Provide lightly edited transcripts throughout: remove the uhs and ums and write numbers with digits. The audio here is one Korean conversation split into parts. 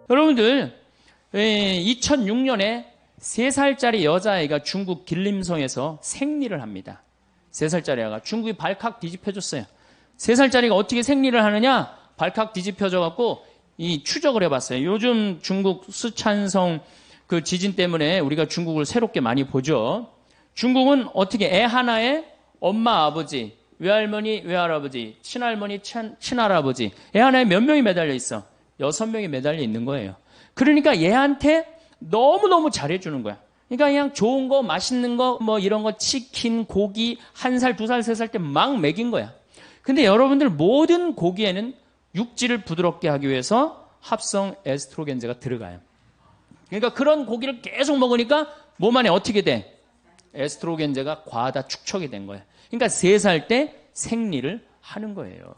여러분들 2006년에 3살짜리 여자아이가 중국 길림성에서 생리를 합니다. 3살짜리 아이가 중국이 발칵 뒤집혀졌어요. 3살짜리가 어떻게 생리를 하느냐? 발칵 뒤집혀져 갖고 이 추적을 해봤어요. 요즘 중국 쓰촨성 그 지진 때문에 우리가 중국을 새롭게 많이 보죠. 중국은 어떻게 애 하나에 엄마, 아버지, 외할머니, 외할아버지, 친할머니, 친할아버지, 애 하나에 몇 명이 매달려 있어? 6명이 매달려 있는 거예요. 그러니까 얘한테 너무너무 잘해주는 거야. 그러니까 그냥 좋은 거, 맛있는 거, 뭐 이런 거, 치킨, 고기, 1살, 2살, 3살 때 막 먹인 거야. 근데 여러분들 모든 고기에는 육질을 부드럽게 하기 위해서 합성 에스트로겐제가 들어가요. 그러니까 그런 고기를 계속 먹으니까 몸 안에 어떻게 돼? 에스트로겐제가 과다 축적이 된 거야. 그러니까 3살 때 생리를 하는 거예요.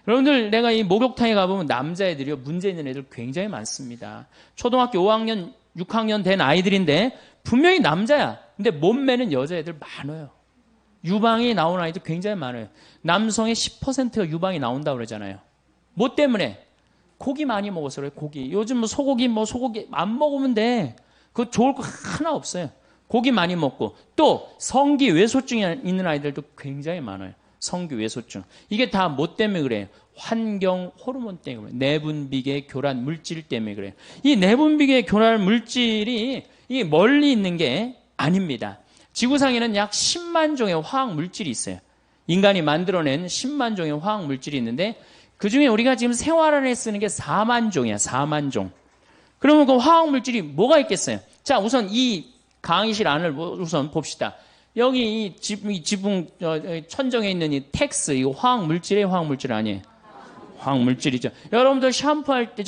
여러분들 내가 이 목욕탕에 가보면 남자애들이요 문제 있는 애들 굉장히 많습니다. 초등학교 5학년 6학년 된 아이들인데 분명히 남자야. 근데 몸매는 여자애들 많아요. 유방이 나온 아이들 굉장히 많아요. 남성의 10%가 유방이 나온다고 그러잖아요. 뭐 때문에? 고기 많이 먹어서 그래요. 고기. 요즘 뭐 소고기 안 먹으면 돼. 그거 좋을 거 하나 없어요. 고기 많이 먹고 또 성기 외소증이 있는 아이들도 굉장히 많아요. 성기 외소증. 이게 다 뭐 때문에 그래요? 환경 호르몬 때문에 그래요. 내분비계 교란 물질 때문에 그래요. 이 내분비계 교란 물질이 이 멀리 있는 게 아닙니다. 지구상에는 약 10만 종의 화학 물질이 있어요. 인간이 만들어낸 10만 종의 화학 물질이 있는데 그중에 우리가 지금 생활 안에 쓰는 게 4만 종이야. 4만 종. 그러면 그 화학 물질이 뭐가 있겠어요? 자, 우선 이 강의실 안을 우선 봅시다. 여기 이 지붕 천정에 있는 이 텍스 이거 화학 물질이에요, 화학 물질 아니에요? 화학 물질이죠. 여러분들 샴푸할 때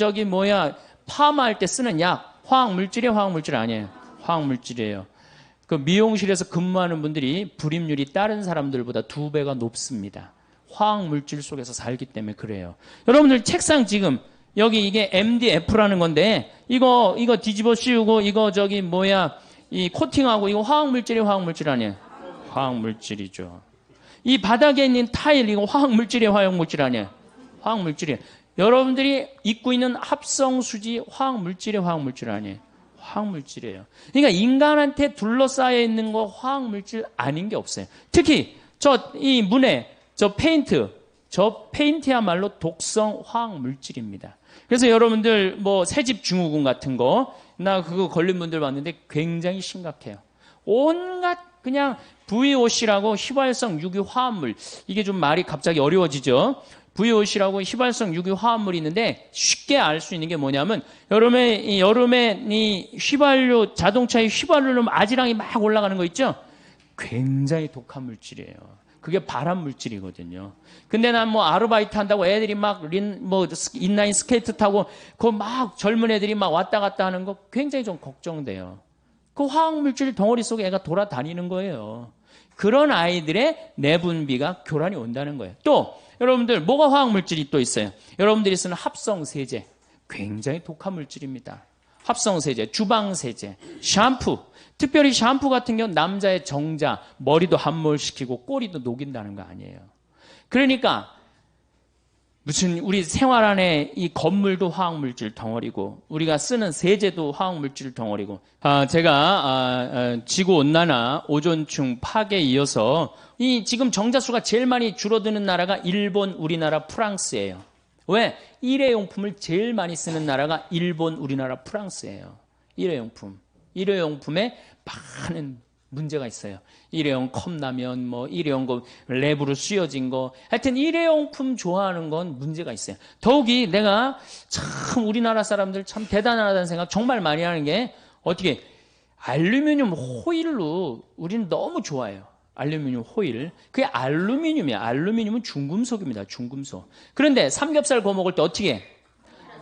파마할 때 쓰는 약 화학 물질이에요, 화학 물질 아니에요? 화학 물질이에요. 그 미용실에서 근무하는 분들이 불임률이 다른 사람들보다 2배가 높습니다. 화학 물질 속에서 살기 때문에 그래요. 여러분들 책상 지금 여기 이게 MDF라는 건데 이거 뒤집어 씌우고 이 코팅하고 이거 화학 물질이 화학 물질 아니에요? 화학 물질이죠. 이 바닥에 있는 타일 이거 화학 물질이 화학 물질 아니에요? 화학 물질이에요. 여러분들이 입고 있는 합성 수지 화학 물질이 화학 물질 아니에요? 화학 물질이에요. 그러니까 인간한테 둘러싸여 있는 거 화학 물질 아닌 게 없어요. 특히 이 문에 저 페인트야말로 독성 화학 물질입니다. 그래서 여러분들 뭐 새집 증후군 같은 거 나 그거 걸린 분들 봤는데 굉장히 심각해요. 온갖 그냥 VOC라고 휘발성 유기 화합물 이게 좀 말이 갑자기 어려워지죠. VOC라고 휘발성 유기 화합물이 있는데 쉽게 알 수 있는 게 뭐냐면 여름에 이 휘발유 자동차의 휘발유로 아지랑이 막 올라가는 거 있죠. 굉장히 독한 물질이에요. 그게 발암 물질이거든요. 근데 난 뭐 아르바이트 한다고 애들이 막 인라인 스케이트 타고 그 막 젊은 애들이 막 왔다 갔다 하는 거 굉장히 좀 걱정돼요. 그 화학 물질 덩어리 속에 애가 돌아다니는 거예요. 그런 아이들의 내분비가 교란이 온다는 거예요. 또 여러분들 뭐가 화학 물질이 또 있어요? 여러분들이 쓰는 합성 세제 굉장히 독한 물질입니다. 합성 세제, 주방 세제, 샴푸. 특별히 샴푸 같은 경우는 남자의 정자, 머리도 함몰시키고 꼬리도 녹인다는 거 아니에요. 그러니까 무슨 우리 생활 안에 이 건물도 화학물질 덩어리고 우리가 쓰는 세제도 화학물질 덩어리고 제가 지구온난화, 오존층 파괴에 이어서 이 지금 정자수가 제일 많이 줄어드는 나라가 일본, 우리나라, 프랑스예요. 왜? 일회용품을 제일 많이 쓰는 나라가 일본, 우리나라, 프랑스예요. 일회용품에 많은 문제가 있어요. 일회용 컵라면, 일회용 거 랩으로 씌워진 거. 하여튼 일회용품 좋아하는 건 문제가 있어요. 더욱이 내가 참 우리나라 사람들 참 대단하다는 생각 정말 많이 하는 게 어떻게 알루미늄 호일로 우리는 너무 좋아해요. 알루미늄 호일. 그게 알루미늄이야. 알루미늄은 중금속입니다. 중금속. 그런데 삼겹살 구워 먹을 때 어떻게 해?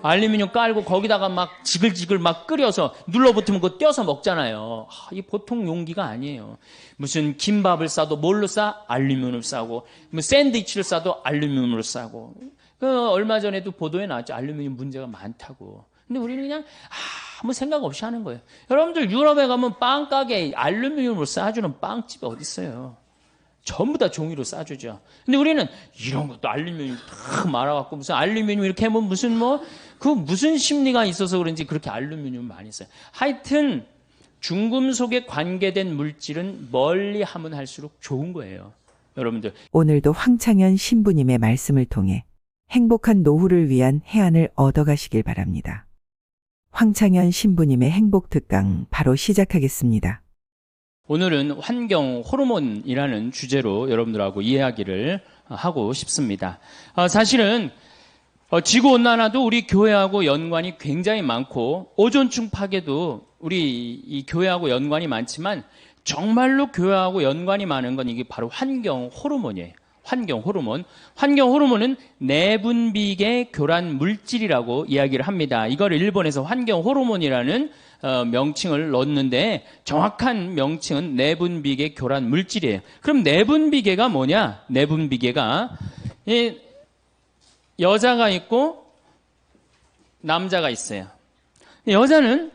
알루미늄 깔고 거기다가 막 지글지글 막 끓여서 눌러붙으면 그거 떼어서 먹잖아요. 이 보통 용기가 아니에요. 무슨 김밥을 싸도 뭘로 싸? 알루미늄을 싸고, 뭐 샌드위치를 싸도 알루미늄으로 싸고. 그 얼마 전에도 보도에 나왔죠. 알루미늄 문제가 많다고. 근데 우리는 그냥 아무 생각 없이 하는 거예요. 여러분들 유럽에 가면 빵 가게에 알루미늄으로 싸주는 빵집이 어디 있어요? 전부 다 종이로 싸주죠. 근데 우리는 이런 것도 알루미늄 다 말아갖고 무슨 알루미늄 이렇게 하면 무슨 심리가 있어서 그런지 그렇게 알루미늄 많이 써요. 하여튼 중금속에 관계된 물질은 멀리 하면 할수록 좋은 거예요. 여러분들. 오늘도 황창현 신부님의 말씀을 통해 행복한 노후를 위한 해안을 얻어가시길 바랍니다. 황창현 신부님의 행복 특강 바로 시작하겠습니다. 오늘은 환경 호르몬이라는 주제로 여러분들하고 이야기를 하고 싶습니다. 사실은 지구온난화도 우리 교회하고 연관이 굉장히 많고 오존층 파괴도 우리 이 교회하고 연관이 많지만 정말로 교회하고 연관이 많은 건 이게 바로 환경 호르몬이에요. 환경 호르몬. 환경 호르몬은 내분비계 교란 물질이라고 이야기를 합니다. 이걸 일본에서 환경 호르몬이라는 명칭을 넣었는데 정확한 명칭은 내분비계 교란 물질이에요. 그럼 내분비계가 뭐냐? 내분비계가 여자가 있고 남자가 있어요. 여자는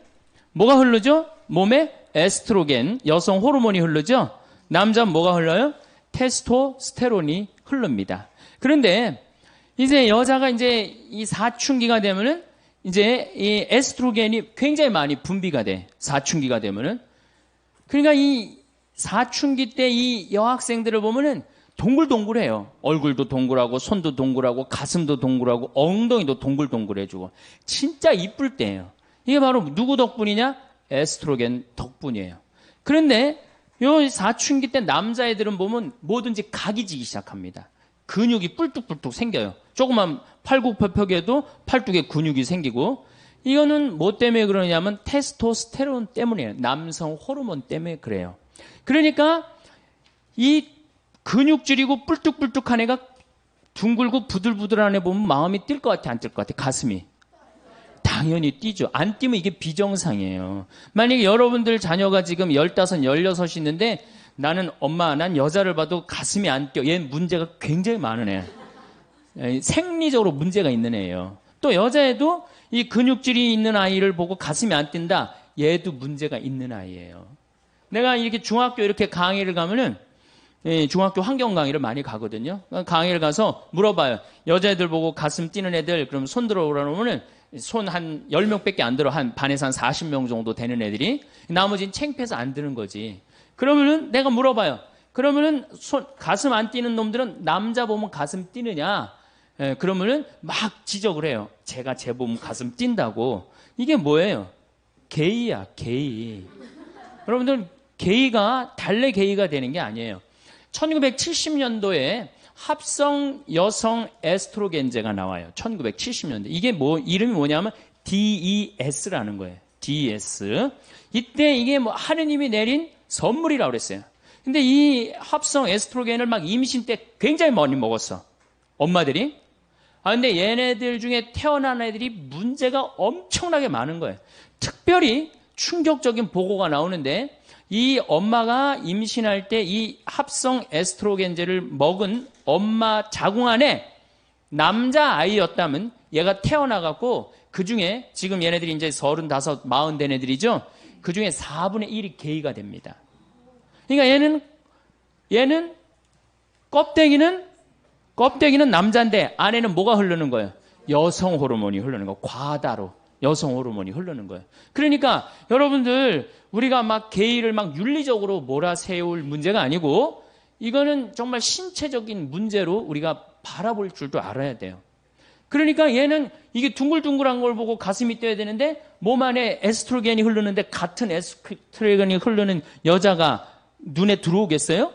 뭐가 흐르죠? 몸에 에스트로겐, 여성 호르몬이 흐르죠? 남자는 뭐가 흘러요? 테스토스테론이 흐릅니다. 그런데 이제 여자가 이제 이 사춘기가 되면은 이제 이 에스트로겐이 굉장히 많이 분비가 돼. 사춘기가 되면은. 그러니까 이 사춘기 때 이 여학생들을 보면은 동글동글해요. 얼굴도 동글하고 손도 동글하고 가슴도 동글하고 엉덩이도 동글동글해지고 진짜 이쁠 때예요. 이게 바로 누구 덕분이냐? 에스트로겐 덕분이에요. 그런데 요 사춘기 때 남자애들은 보면 뭐든지 각이 지기 시작합니다. 근육이 뿔뚝뿔뚝 생겨요. 조그만 팔굽혀펴기에도 팔뚝에 근육이 생기고 이거는 뭐 때문에 그러냐면 테스토스테론 때문이에요. 남성 호르몬 때문에 그래요. 그러니까 이 근육질이고 뿔뚝뿔뚝한 애가 둥글고 부들부들한 애 보면 마음이 뛸 것 같아, 안 뛸 것 같아? 가슴이. 당연히 뛰죠. 안 뛰면 이게 비정상이에요. 만약에 여러분들 자녀가 지금 15, 16 있는데 나는 엄마, 난 여자를 봐도 가슴이 안 뛰어. 얘는 문제가 굉장히 많은 애. 생리적으로 문제가 있는 애예요. 또 여자애도 이 근육질이 있는 아이를 보고 가슴이 안 뛴다. 얘도 문제가 있는 아이예요. 내가 이렇게 중학교 이렇게 강의를 가면은 중학교 환경 강의를 많이 가거든요. 강의를 가서 물어봐요. 여자애들 보고 가슴 뛰는 애들 그럼 손 들어 오라면은 손 한 10명밖에 안 들어. 한 반에서 한 40명 정도 되는 애들이. 나머지는 창피해서 안 드는 거지. 그러면은 내가 물어봐요. 그러면은 가슴 안 뛰는 놈들은 남자 보면 가슴 뛰느냐? 그러면은 막 지적을 해요. 제가 제 보면 가슴 뛴다고. 이게 뭐예요? 게이야, 게이. 여러분들 게이가 달래 게이가 되는 게 아니에요. 1970년도에 합성 여성 에스트로겐제가 나와요. 1970년대. 이게 이름이 뭐냐면 DES라는 거예요. DES. 이때 이게 하느님이 내린 선물이라고 그랬어요. 근데 이 합성 에스트로겐을 막 임신 때 굉장히 많이 먹었어. 엄마들이. 근데 얘네들 중에 태어난 애들이 문제가 엄청나게 많은 거예요. 특별히 충격적인 보고가 나오는데 이 엄마가 임신할 때 이 합성 에스트로겐제를 먹은 엄마 자궁 안에 남자 아이였다면 얘가 태어나갖고 그 중에 지금 얘네들이 이제 35, 40 된 애들이죠. 그 중에 4분의 1이 게이가 됩니다. 그러니까 얘는 껍데기는 남자인데 안에는 뭐가 흐르는 거예요? 여성 호르몬이 흐르는 거. 과다로. 여성 호르몬이 흐르는 거예요. 그러니까 여러분들 우리가 막 게이를 막 윤리적으로 몰아세울 문제가 아니고 이거는 정말 신체적인 문제로 우리가 바라볼 줄도 알아야 돼요. 그러니까 얘는 이게 둥글둥글한 걸 보고 가슴이 뛰어야 되는데 몸 안에 에스트로겐이 흐르는데 같은 에스트로겐이 흐르는 여자가 눈에 들어오겠어요?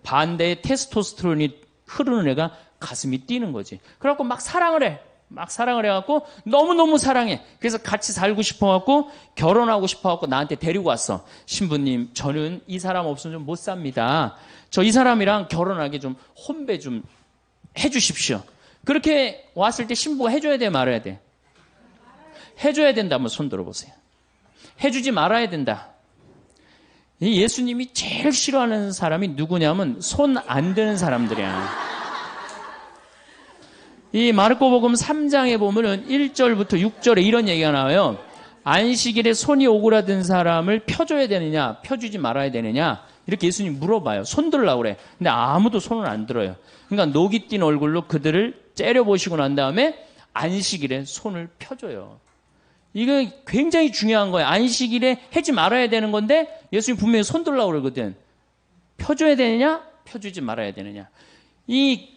반대의 테스토스테론이 흐르는 애가 가슴이 뛰는 거지. 그래갖고 막 사랑을 해. 막 사랑을 해갖고 너무너무 사랑해. 그래서 같이 살고 싶어갖고 결혼하고 싶어갖고 나한테 데리고 왔어. 신부님, 저는 이 사람 없으면 좀 못 삽니다. 저 이 사람이랑 결혼하게 좀 혼배 좀 해주십시오. 그렇게 왔을 때 신부가 해줘야 돼, 말아야 돼? 해줘야 된다면 손 들어보세요. 해주지 말아야 된다. 이 예수님이 제일 싫어하는 사람이 누구냐면 손 안 드는 사람들이야. 이 마르코복음 3장에 보면은 1절부터 6절에 이런 얘기가 나와요. 안식일에 손이 오그라든 사람을 펴줘야 되느냐, 펴주지 말아야 되느냐. 이렇게 예수님 물어봐요. 손 들라고 그래. 근데 아무도 손을 안 들어요. 그러니까 녹이 띈 얼굴로 그들을 째려보시고 난 다음에 안식일에 손을 펴줘요. 이거 굉장히 중요한 거예요. 안식일에 하지 말아야 되는 건데 예수님 분명히 손 들라고 그러거든. 펴줘야 되느냐? 펴주지 말아야 되느냐? 이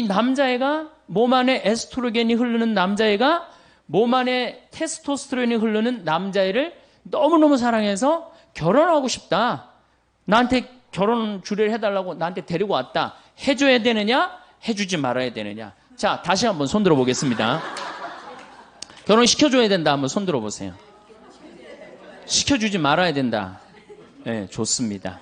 남자애가 몸 안에 에스트로겐이 흐르는 남자애가 몸 안에 테스토스테론이 흐르는 남자애를 너무너무 사랑해서 결혼하고 싶다. 나한테 결혼 주례를 해달라고 나한테 데리고 왔다. 해줘야 되느냐? 해주지 말아야 되느냐? 자, 다시 한번 손 들어보겠습니다. 결혼시켜줘야 된다. 한번 손 들어보세요. 시켜주지 말아야 된다. 네, 좋습니다.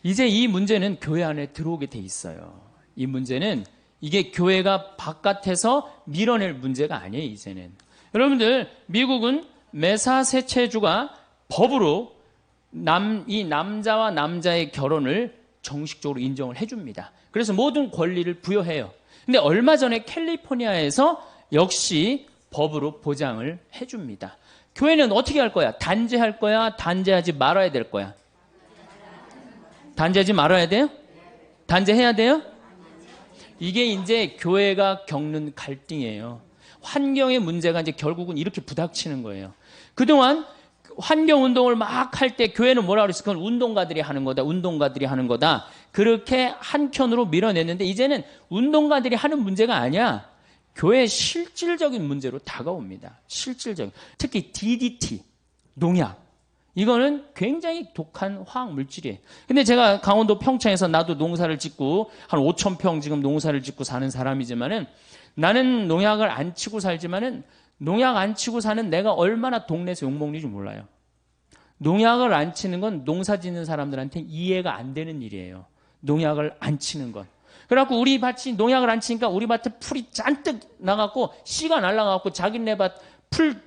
이제 이 문제는 교회 안에 들어오게 돼 있어요. 이 문제는 이게 교회가 바깥에서 밀어낼 문제가 아니에요, 이제는. 여러분들, 미국은 매사세체주가 법으로 이 남자와 남자의 결혼을 정식적으로 인정을 해줍니다. 그래서 모든 권리를 부여해요. 근데 얼마 전에 캘리포니아에서 역시 법으로 보장을 해줍니다. 교회는 어떻게 할 거야? 단죄할 거야? 단죄하지 말아야 될 거야? 단죄하지 말아야 돼요? 단죄해야 돼요? 이게 이제 교회가 겪는 갈등이에요. 환경의 문제가 이제 결국은 이렇게 부닥치는 거예요. 그동안 환경운동을 막 할 때 교회는 뭐라 그랬어요? 그건 운동가들이 하는 거다. 운동가들이 하는 거다. 그렇게 한켠으로 밀어냈는데 이제는 운동가들이 하는 문제가 아니야. 교회의 실질적인 문제로 다가옵니다. 실질적인. 특히 DDT, 농약. 이거는 굉장히 독한 화학 물질이에요. 근데 제가 강원도 평창에서 나도 농사를 짓고 한 5,000평 지금 농사를 짓고 사는 사람이지만은 나는 농약을 안 치고 살지만은 농약 안 치고 사는 내가 얼마나 동네에서 욕먹는지 몰라요. 농약을 안 치는 건 농사 짓는 사람들한테 이해가 안 되는 일이에요. 농약을 안 치는 건. 그래갖고 우리 밭이 농약을 안 치니까 우리 밭에 풀이 잔뜩 나갖고 씨가 날라가갖고 자기네 밭 풀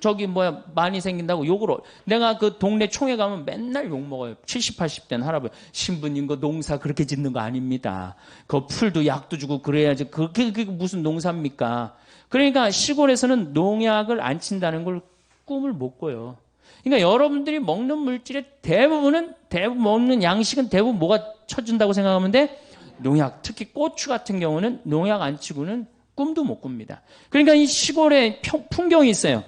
많이 생긴다고 욕을 내가 그 동네 총회 가면 맨날 욕 먹어요. 70, 80대는 할아버지. 신부님 그 농사 그렇게 짓는 거 아닙니다. 그 풀도 약도 주고 그래야지. 그게 무슨 농사입니까? 그러니까 시골에서는 농약을 안 친다는 걸 꿈을 못 꿔요. 그러니까 여러분들이 먹는 물질의 대부분 먹는 양식은 대부분 뭐가 쳐준다고 생각하면 돼? 농약. 특히 고추 같은 경우는 농약 안 치고는 꿈도 못 꿉니다. 그러니까 이 시골에 풍경이 있어요.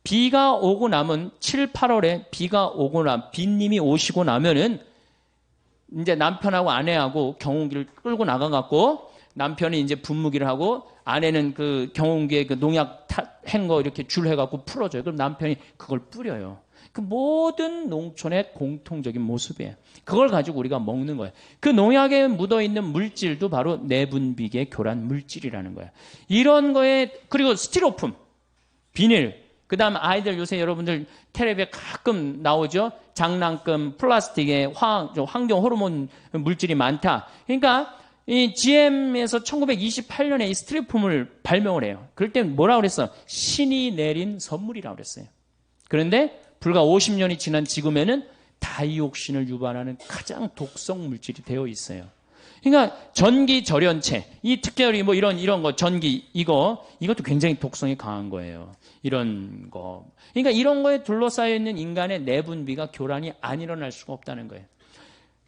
비가 오고 나면 7, 8월에 비가 오고 비님이 오시고 나면은 이제 남편하고 아내하고 경운기를 끌고 나가갖고 남편이 이제 분무기를 하고 아내는 그 경운기에 그 농약 한 거 이렇게 줄 해갖고 풀어줘요. 그럼 남편이 그걸 뿌려요. 그 모든 농촌의 공통적인 모습이에요. 그걸 가지고 우리가 먹는 거예요. 그 농약에 묻어있는 물질도 바로 내분비계 교란 물질이라는 거예요. 이런 거에 그리고 스티로폼, 비닐, 그 다음 아이들 요새 여러분들 텔레비에 가끔 나오죠. 장난감, 플라스틱에 환경 호르몬 물질이 많다. 그러니까 이 GM에서 1928년에 이 스티로폼을 발명을 해요. 그럴 때 뭐라고 그랬어? 신이 내린 선물이라고 그랬어요. 그런데 불과 50년이 지난 지금에는 다이옥신을 유발하는 가장 독성 물질이 되어 있어요. 그러니까 전기 절연체, 이 특별히 뭐 이런 거 전기 이것도 굉장히 독성이 강한 거예요. 이런 거. 그러니까 이런 거에 둘러싸여 있는 인간의 내분비가 교란이 안 일어날 수가 없다는 거예요.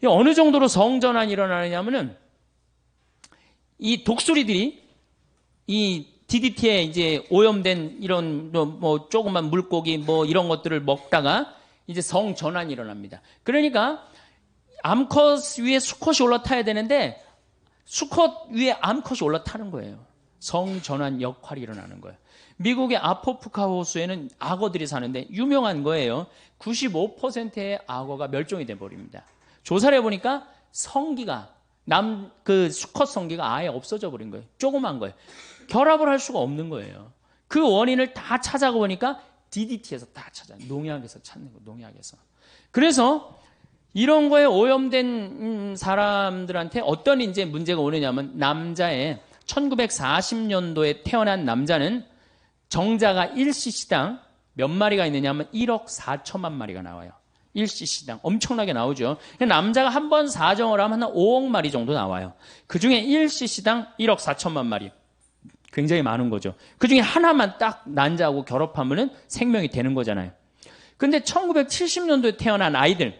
어느 정도로 성전환이 일어나느냐면은 이 독수리들이 이 DDT에 이제 오염된 이런 뭐 조그만 물고기 뭐 이런 것들을 먹다가 이제 성전환이 일어납니다. 그러니까 암컷 위에 수컷이 올라타야 되는데 수컷 위에 암컷이 올라타는 거예요. 성전환 역할이 일어나는 거예요. 미국의 아포프카 호수에는 악어들이 사는데 유명한 거예요. 95%의 악어가 멸종이 돼 버립니다. 조사를 해보니까 성기가 그 수컷 성기가 아예 없어져 버린 거예요. 조그만 거예요. 결합을 할 수가 없는 거예요. 그 원인을 다 찾아보니까 DDT에서 다 농약에서 찾는 거예요. 농약에서. 그래서 이런 거에 오염된 사람들한테 어떤 이제 문제가 오느냐면 남자의 1940년도에 태어난 남자는 정자가 1cc당 몇 마리가 있느냐면 1억 4천만 마리가 나와요. 1cc당 엄청나게 나오죠. 남자가 한 번 사정을 하면 한 5억 마리 정도 나와요. 그중에 1cc당 1억 4천만 마리. 굉장히 많은 거죠. 그중에 하나만 딱 난자하고 결합하면은 생명이 되는 거잖아요. 근데 1970년도에 태어난 아이들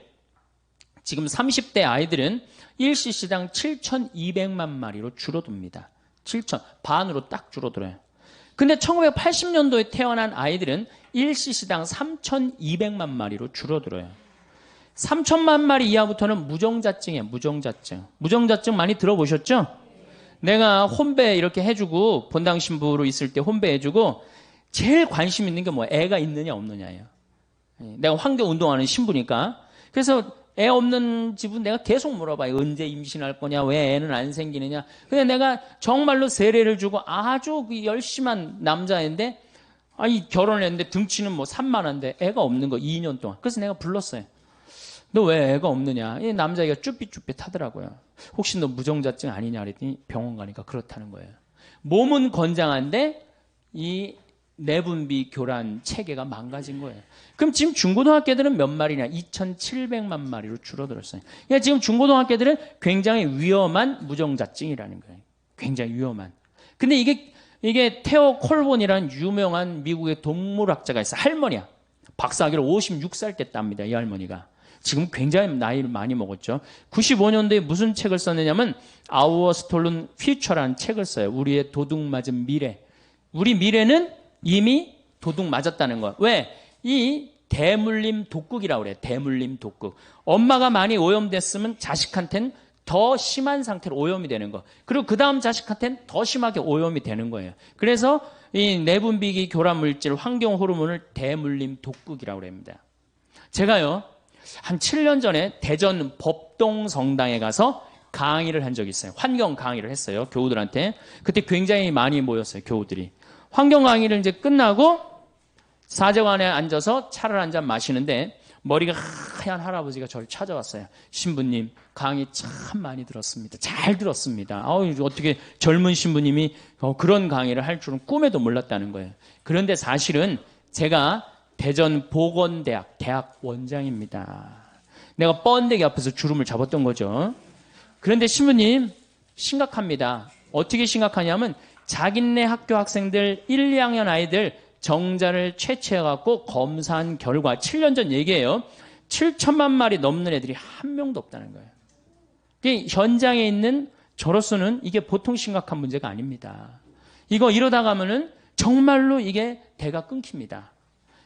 지금 30대 아이들은 일시시당 7,200만 마리로 줄어듭니다. 7천, 반으로 딱 줄어들어요. 근데 1980년도에 태어난 아이들은 일시시당 3,200만 마리로 줄어들어요. 3천만 마리 이하부터는 무정자증이에요. 무정자증. 무정자증 많이 들어보셨죠? 내가 혼배 이렇게 해주고 본당 신부로 있을 때 혼배 해주고 제일 관심 있는 게 뭐야? 애가 있느냐 없느냐예요. 내가 환경 운동하는 신부니까. 그래서 애 없는 집은 내가 계속 물어봐요. 언제 임신할 거냐? 왜 애는 안 생기느냐? 근데 내가 정말로 세례를 주고 아주 열심한 남자인데 결혼을 했는데 등치는 뭐 산만한데 애가 없는 거 2년 동안. 그래서 내가 불렀어요. 너 왜 애가 없느냐? 이 남자애가 쭈삣쭈삣하더라고요. 혹시 너 무정자증 아니냐 그랬더니 병원 가니까 그렇다는 거예요. 몸은 건장한데 이 내분비 교란 체계가 망가진 거예요. 그럼 지금 중고등학교들은 몇 마리냐? 2,700만 마리로 줄어들었어요. 그러니까 지금 중고등학교들은 굉장히 위험한 무정자증이라는 거예요. 굉장히 위험한. 근데 이게 테오 콜본이라는 유명한 미국의 동물학자가 있어요. 할머니야. 박사학위를 56살 때 땁니다. 이 할머니가. 지금 굉장히 나이를 많이 먹었죠. 95년도에 무슨 책을 썼느냐면 Our Stolen Future라는 책을 써요. 우리의 도둑 맞은 미래. 우리 미래는 이미 도둑 맞았다는 거야. 왜? 이 대물림 독극이라고 그래요. 대물림 독극. 엄마가 많이 오염됐으면 자식한테는 더 심한 상태로 오염이 되는 거. 그리고 그 다음 자식한테는 더 심하게 오염이 되는 거예요. 그래서 이 내분비기 교란 물질, 환경 호르몬을 대물림 독극이라고 합니다. 제가요, 한 7년 전에 대전 법동성당에 가서 강의를 한 적이 있어요. 환경 강의를 했어요. 교우들한테. 그때 굉장히 많이 모였어요. 교우들이. 환경 강의를 이제 끝나고 사제관에 앉아서 차를 한 잔 마시는데 머리가 하얀 할아버지가 저를 찾아왔어요. 신부님, 강의 참 많이 들었습니다. 잘 들었습니다. 어떻게 젊은 신부님이 그런 강의를 할 줄은 꿈에도 몰랐다는 거예요. 그런데 사실은 제가 대전 보건대학 대학 원장입니다. 내가 뻔데기 앞에서 주름을 잡았던 거죠. 그런데 신부님 심각합니다. 어떻게 심각하냐면 자기네 학교 학생들 1, 2학년 아이들 정자를 채취해갖고 검사한 결과 7년 전 얘기예요. 7천만 마리 넘는 애들이 한 명도 없다는 거예요. 현장에 있는 저로서는 이게 보통 심각한 문제가 아닙니다. 이러다 가면은 정말로 이게 대가 끊깁니다.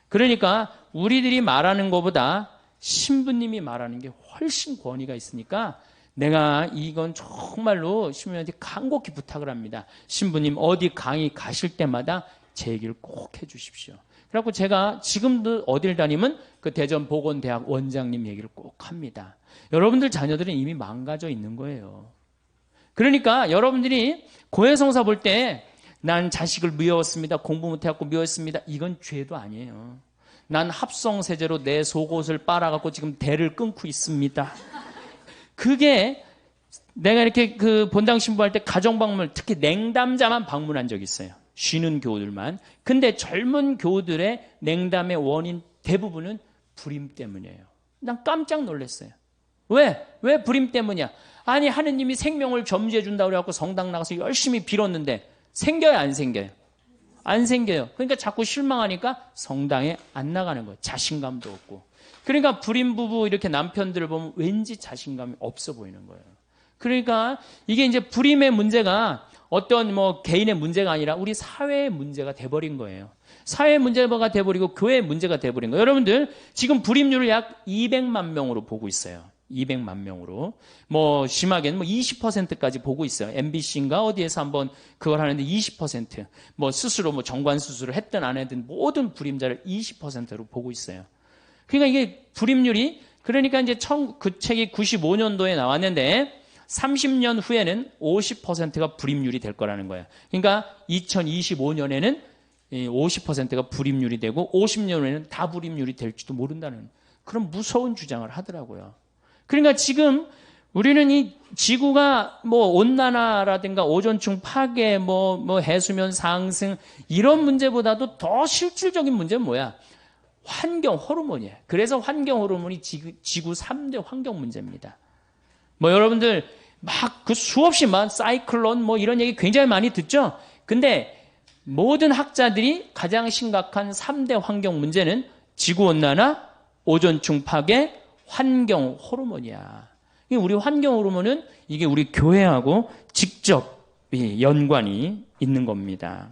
그러니까 우리들이 말하는 것보다 신부님이 말하는 게 훨씬 권위가 있으니까 내가 이건 정말로 신부님한테 간곡히 부탁을 합니다. 신부님 어디 강의 가실 때마다 제 얘기를 꼭 해주십시오. 그래갖고 제가 지금도 어딜 다니면 그 대전보건대학 원장님 얘기를 꼭 합니다. 여러분들 자녀들은 이미 망가져 있는 거예요. 그러니까 여러분들이 고해성사 볼 때 난 자식을 미워했습니다. 공부 못해갖고 미워했습니다. 이건 죄도 아니에요. 난 합성세제로 내 속옷을 빨아갖고 지금 대를 끊고 있습니다. 그게 내가 이렇게 그 본당 신부할 때 가정방문, 특히 냉담자만 방문한 적이 있어요. 쉬는 교우들만. 근데 젊은 교우들의 냉담의 원인 대부분은 불임 때문이에요. 난 깜짝 놀랐어요. 왜? 왜 불임 때문이야? 아니 하느님이 생명을 점지해 준다고 그래갖고 성당 나가서 열심히 빌었는데 생겨요 안 생겨요? 안 생겨요. 그러니까 자꾸 실망하니까 성당에 안 나가는 거예요. 자신감도 없고. 그러니까 불임 부부 이렇게 남편들을 보면 왠지 자신감이 없어 보이는 거예요. 그러니까 이게 이제 불임의 문제가 어떤 개인의 문제가 아니라 우리 사회의 문제가 돼버린 거예요. 사회의 문제가 돼버리고 교회의 문제가 돼버린 거예요. 여러분들 지금 불임률을 약 200만 명으로 보고 있어요. 200만 명으로. 심하게는 20%까지 보고 있어요. MBC인가 어디에서 한번 그걸 하는데 20%. 스스로 정관 수술을 했든 안 했든 모든 불임자를 20%로 보고 있어요. 그러니까 이게 불임률이 그러니까 이제 그 책이 95년도에 나왔는데 30년 후에는 50%가 불임률이 될 거라는 거예요. 그러니까 2025년에는 50%가 불임률이 되고 50년 후에는 다 불임률이 될지도 모른다는 그런 무서운 주장을 하더라고요. 그러니까 지금 우리는 이 지구가 온난화라든가 오존층 파괴, 해수면 상승 이런 문제보다도 더 실질적인 문제는 뭐야? 환경 호르몬이에요. 그래서 환경 호르몬이 지구 3대 환경 문제입니다. 여러분들 그 수없이 사이클론 이런 얘기 굉장히 많이 듣죠? 근데 모든 학자들이 가장 심각한 3대 환경 문제는 지구온난화, 오존층 파괴, 환경 호르몬이야. 우리 환경 호르몬은 이게 우리 교회하고 직접 연관이 있는 겁니다.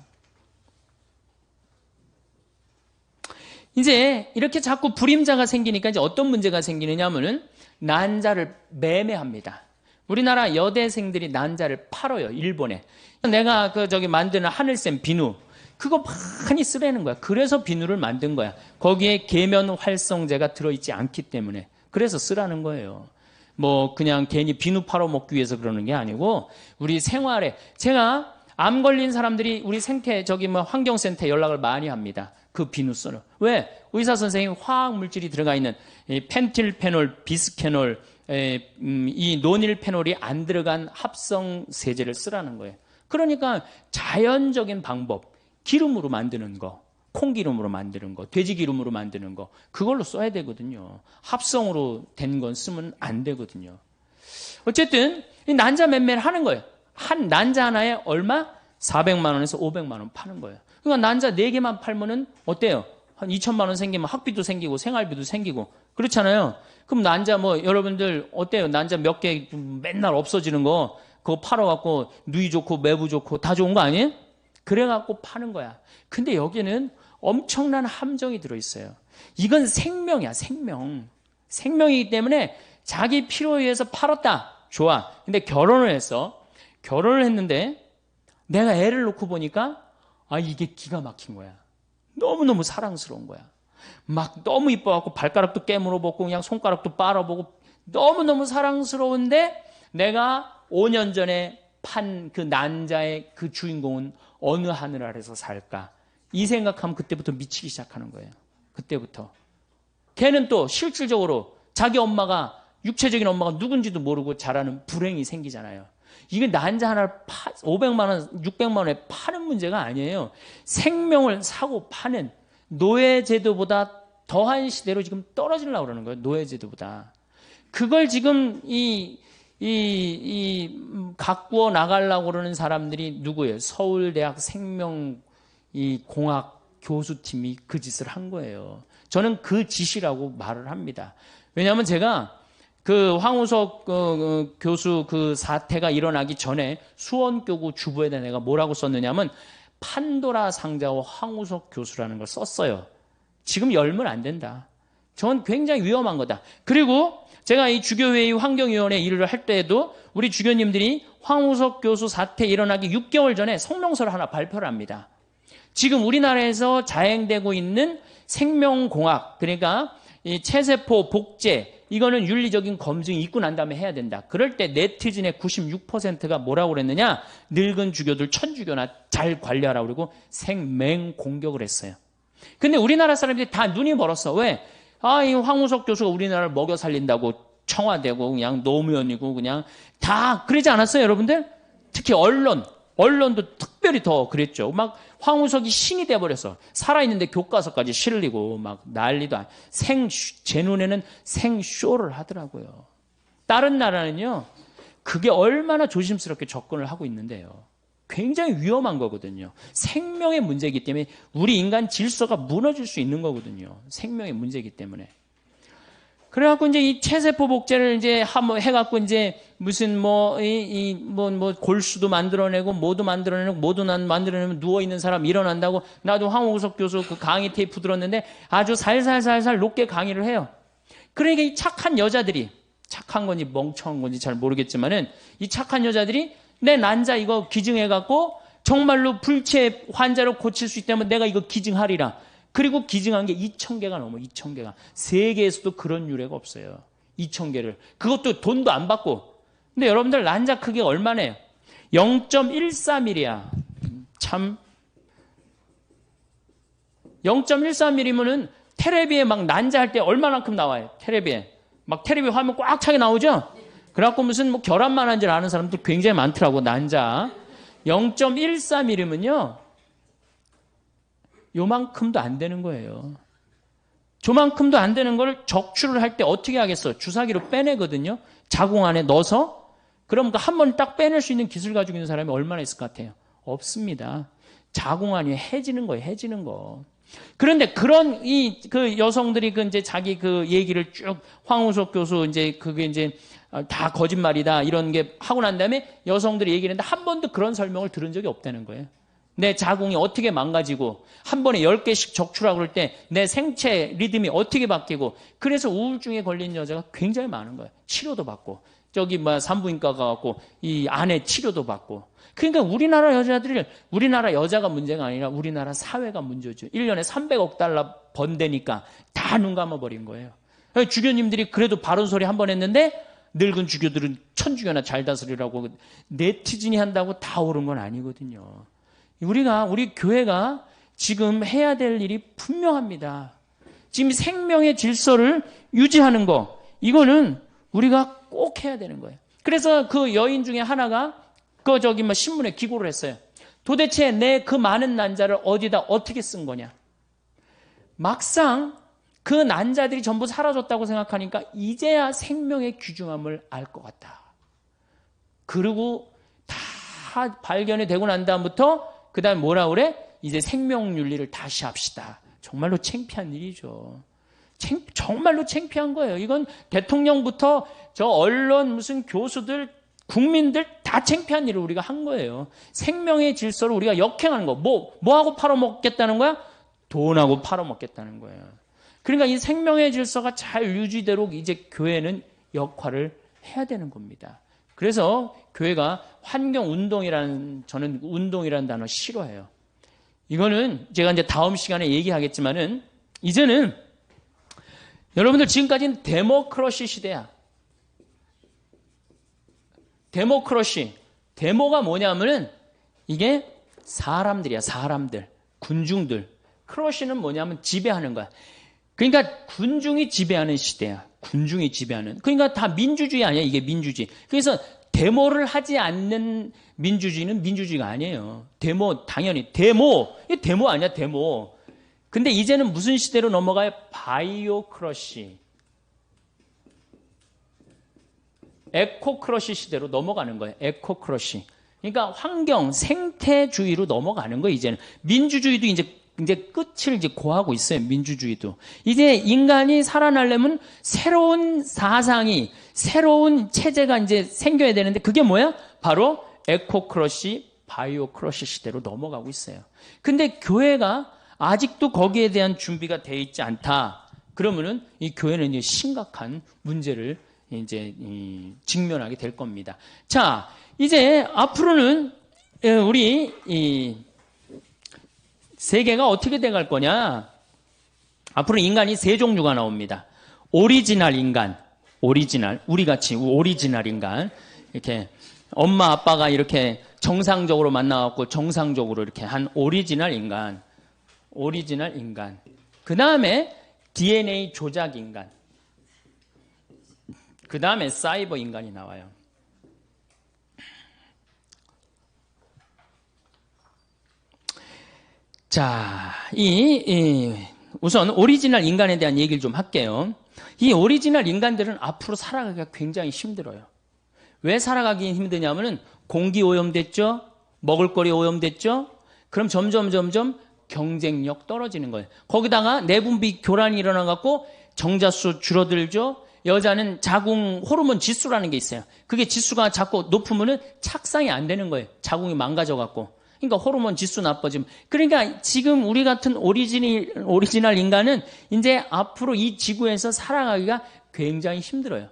이제 이렇게 자꾸 불임자가 생기니까 이제 어떤 문제가 생기느냐 하면은 난자를 매매합니다. 우리나라 여대생들이 난자를 팔아요, 일본에. 내가 만드는 하늘샘 비누, 그거 많이 쓰라는 거야. 그래서 비누를 만든 거야. 거기에 계면 활성제가 들어있지 않기 때문에. 그래서 쓰라는 거예요. 뭐 그냥 괜히 비누 팔아먹기 위해서 그러는 게 아니고 우리 생활에, 제가 암 걸린 사람들이 우리 환경센터에 연락을 많이 합니다. 그 비누 쓰는. 왜? 의사 선생님 화학 물질이 들어가 있는 펜틸페놀, 비스케놀, 이 노닐페놀이 안 들어간 합성 세제를 쓰라는 거예요. 그러니까 자연적인 방법, 기름으로 만드는 거, 콩기름으로 만드는 거, 돼지기름으로 만드는 거, 그걸로 써야 되거든요. 합성으로 된 건 쓰면 안 되거든요. 어쨌든 이 난자 매매를 하는 거예요. 한 난자 하나에 얼마? 400만 원에서 500만 원 파는 거예요. 그러니까 난자 4개만 팔면은 어때요? 한 2천만 원 생기면 학비도 생기고 생활비도 생기고 그렇잖아요. 그럼 난자 여러분들 어때요? 난자 몇 개 맨날 없어지는 거 그거 팔아갖고 누이 좋고 매부 좋고 다 좋은 거 아니에요? 그래갖고 파는 거야. 근데 여기는 엄청난 함정이 들어있어요. 이건 생명이야, 생명. 생명이기 때문에 자기 필요에 의해서 팔았다. 좋아. 근데 결혼을 했는데 내가 애를 놓고 보니까 이게 기가 막힌 거야. 너무너무 사랑스러운 거야. 막 너무 이뻐갖고 발가락도 깨물어 보고 그냥 손가락도 빨아보고 너무너무 사랑스러운데 내가 5년 전에 판 그 난자의 그 주인공은 어느 하늘 아래서 살까? 이 생각하면 그때부터 미치기 시작하는 거예요. 그때부터. 걔는 또 실질적으로 자기 엄마가 육체적인 엄마가 누군지도 모르고 자라는 불행이 생기잖아요. 이게 난자 하나를 500만 원, 600만 원에 파는 문제가 아니에요. 생명을 사고 파는 노예제도보다 더한 시대로 지금 떨어지려고 그러는 거예요. 노예제도보다. 그걸 지금 가꾸어 나가려고 그러는 사람들이 누구예요? 서울대학 생명공학 교수팀이 그 짓을 한 거예요. 저는 그 짓이라고 말을 합니다. 왜냐하면 제가 그 황우석 교수 그 사태가 일어나기 전에 수원교구 주부에다 내가 뭐라고 썼느냐면 판도라 상자와 황우석 교수라는 걸 썼어요. 지금 열면 안 된다. 저건 굉장히 위험한 거다. 그리고 제가 이 주교회의 환경위원회 일을 할 때에도 우리 주교님들이 황우석 교수 사태 일어나기 6개월 전에 성명서를 하나 발표를 합니다. 지금 우리나라에서 자행되고 있는 생명공학, 그러니까 이 체세포 복제, 이거는 윤리적인 검증이 있고 난 다음에 해야 된다. 그럴 때 네티즌의 96%가 뭐라고 그랬느냐? 늙은 주교들 천주교나 잘 관리하라고 그러고 생맹 공격을 했어요. 근데 우리나라 사람들이 다 눈이 멀었어. 왜? 이 황우석 교수가 우리나라를 먹여 살린다고 청와대고 그냥 노무현이고 그냥 다 그러지 않았어요, 여러분들? 특히 언론도 특별히 더 그랬죠. 막 황우석이 신이 돼버렸어. 살아있는데 교과서까지 실리고 막 난리도 아니고 제 눈에는 생쇼를 하더라고요. 다른 나라는요, 그게 얼마나 조심스럽게 접근을 하고 있는데요. 굉장히 위험한 거거든요. 생명의 문제이기 때문에 우리 인간 질서가 무너질 수 있는 거거든요. 생명의 문제이기 때문에. 그래갖고 이제 이 체세포 복제를 이제 해갖고 이제 무슨 골수도 만들어내고 뭐도 만들어내고 뭐도 만들어내면 누워있는 사람 일어난다고 나도 황우석 교수 그 강의 테이프 들었는데 아주 살살살살 높게 강의를 해요. 그러니까 이 착한 여자들이 착한 건지 멍청한 건지 잘 모르겠지만은 이 착한 여자들이 내 난자 이거 기증해갖고 정말로 불체 환자를 고칠 수 있다면 내가 이거 기증하리라. 그리고 기증한 게 2,000개가 넘어, 2,000개가. 세계에서도 그런 유례가 없어요. 2,000개를. 그것도 돈도 안 받고. 근데 여러분들 난자 크기가 얼마네요? 0.14mm야. 참. 0.14mm면은 테레비에 막 난자할 때 얼마만큼 나와요? 테레비에. 막 테레비 화면 꽉 차게 나오죠? 그래갖고 무슨 결함만 줄 아는 사람들 굉장히 많더라고, 난자. 0.14mm면요. 요만큼도 안 되는 거예요. 저만큼도 안 되는 걸 적출을 할 때 어떻게 하겠어? 주사기로 빼내거든요. 자궁 안에 넣어서. 그럼 한 번 딱 빼낼 수 있는 기술 가지고 있는 사람이 얼마나 있을 것 같아요? 없습니다. 자궁 안이 해지는 거예요. 해지는 거. 그런데 그런 그 여성들이 그 이제 자기 그 얘기를 쭉 황우석 교수 이제 그게 이제 다 거짓말이다 이런 게 하고 난 다음에 여성들이 얘기를 했는데 한 번도 그런 설명을 들은 적이 없다는 거예요. 내 자궁이 어떻게 망가지고 한 번에 10개씩 적출하고 그럴 때 내 생체 리듬이 어떻게 바뀌고 그래서 우울증에 걸린 여자가 굉장히 많은 거예요. 치료도 받고 저기 산부인과 가갖고 이 아내 치료도 받고 그러니까 우리나라 여자가 문제가 아니라 우리나라 사회가 문제죠. 1년에 300억 달러 번대니까 다 눈 감아버린 거예요. 주교님들이 그래도 바른 소리 한 번 했는데 늙은 주교들은 천주교나 잘 다스리라고 네티즌이 한다고 다 옳은 건 아니거든요. 우리 교회가 지금 해야 될 일이 분명합니다. 지금 생명의 질서를 유지하는 거, 이거는 우리가 꼭 해야 되는 거예요. 그래서 그 여인 중에 하나가 신문에 기고를 했어요. 도대체 내 그 많은 난자를 어디다 어떻게 쓴 거냐. 막상 그 난자들이 전부 사라졌다고 생각하니까 이제야 생명의 귀중함을 알 것 같다. 그리고 다 발견이 되고 난 다음부터 그 다음에 뭐라 그래? 이제 생명윤리를 다시 합시다. 정말로 창피한 일이죠. 정말로 창피한 거예요. 이건 대통령부터 저 언론 무슨 교수들 국민들 다 창피한 일을 우리가 한 거예요. 생명의 질서를 우리가 역행하는 거. 뭐하고 팔아먹겠다는 거야? 돈하고 팔아먹겠다는 거예요. 그러니까 이 생명의 질서가 잘 유지되도록 이제 교회는 역할을 해야 되는 겁니다. 그래서 교회가 저는 운동이라는 단어 싫어해요. 이거는 제가 이제 다음 시간에 얘기하겠지만은 이제는 여러분들 지금까지는 데모크러시 시대야. 데모크러시. 데모가 뭐냐면은 이게 사람들이야, 사람들. 군중들. 크러시는 뭐냐면 지배하는 거야. 그러니까 군중이 지배하는 시대야. 군중이 지배하는. 그러니까 다 민주주의 아니야, 이게 민주주의. 그래서 데모를 하지 않는 민주주의는 민주주의가 아니에요. 당연히. 이게 데모 아니야, 데모. 근데 이제는 무슨 시대로 넘어가요? 바이오크러시. 에코크러시 시대로 넘어가는 거예요. 에코크러시. 그러니까 환경, 생태주의로 넘어가는 거예요, 이제는. 민주주의도 이제 끝을 이제 고하고 있어요, 민주주의도. 이제 인간이 살아나려면 새로운 사상이, 새로운 체제가 이제 생겨야 되는데 그게 뭐야? 바로 에코크러시, 바이오크러시 시대로 넘어가고 있어요. 근데 교회가 아직도 거기에 대한 준비가 돼 있지 않다. 그러면은 이 교회는 이제 심각한 문제를 이제 직면하게 될 겁니다. 자, 이제 앞으로는 우리 세계가 어떻게 돼갈 거냐? 앞으로 인간이 세 종류가 나옵니다. 오리지널 인간, 우리같이 오리지널 인간. 이렇게 엄마 아빠가 이렇게 정상적으로 만나갖고 정상적으로 이렇게 한 오리지널 인간. 그 다음에 DNA 조작 인간. 그 다음에 사이버 인간이 나와요. 자, 우선 오리지널 인간에 대한 얘기를 좀 할게요. 이 오리지널 인간들은 앞으로 살아가기가 굉장히 힘들어요. 왜 살아가기 힘드냐면은 공기 오염됐죠? 먹을거리 오염됐죠? 그럼 점점 경쟁력 떨어지는 거예요. 거기다가 내분비 교란이 일어나갖고 정자수 줄어들죠? 여자는 자궁 호르몬 지수라는 게 있어요. 그게 지수가 자꾸 높으면은 착상이 안 되는 거예요. 자궁이 망가져갖고. 그러니까 호르몬 지수 나빠지면. 그러니까 지금 우리 같은 오리지널 인간은 이제 앞으로 이 지구에서 살아가기가 굉장히 힘들어요.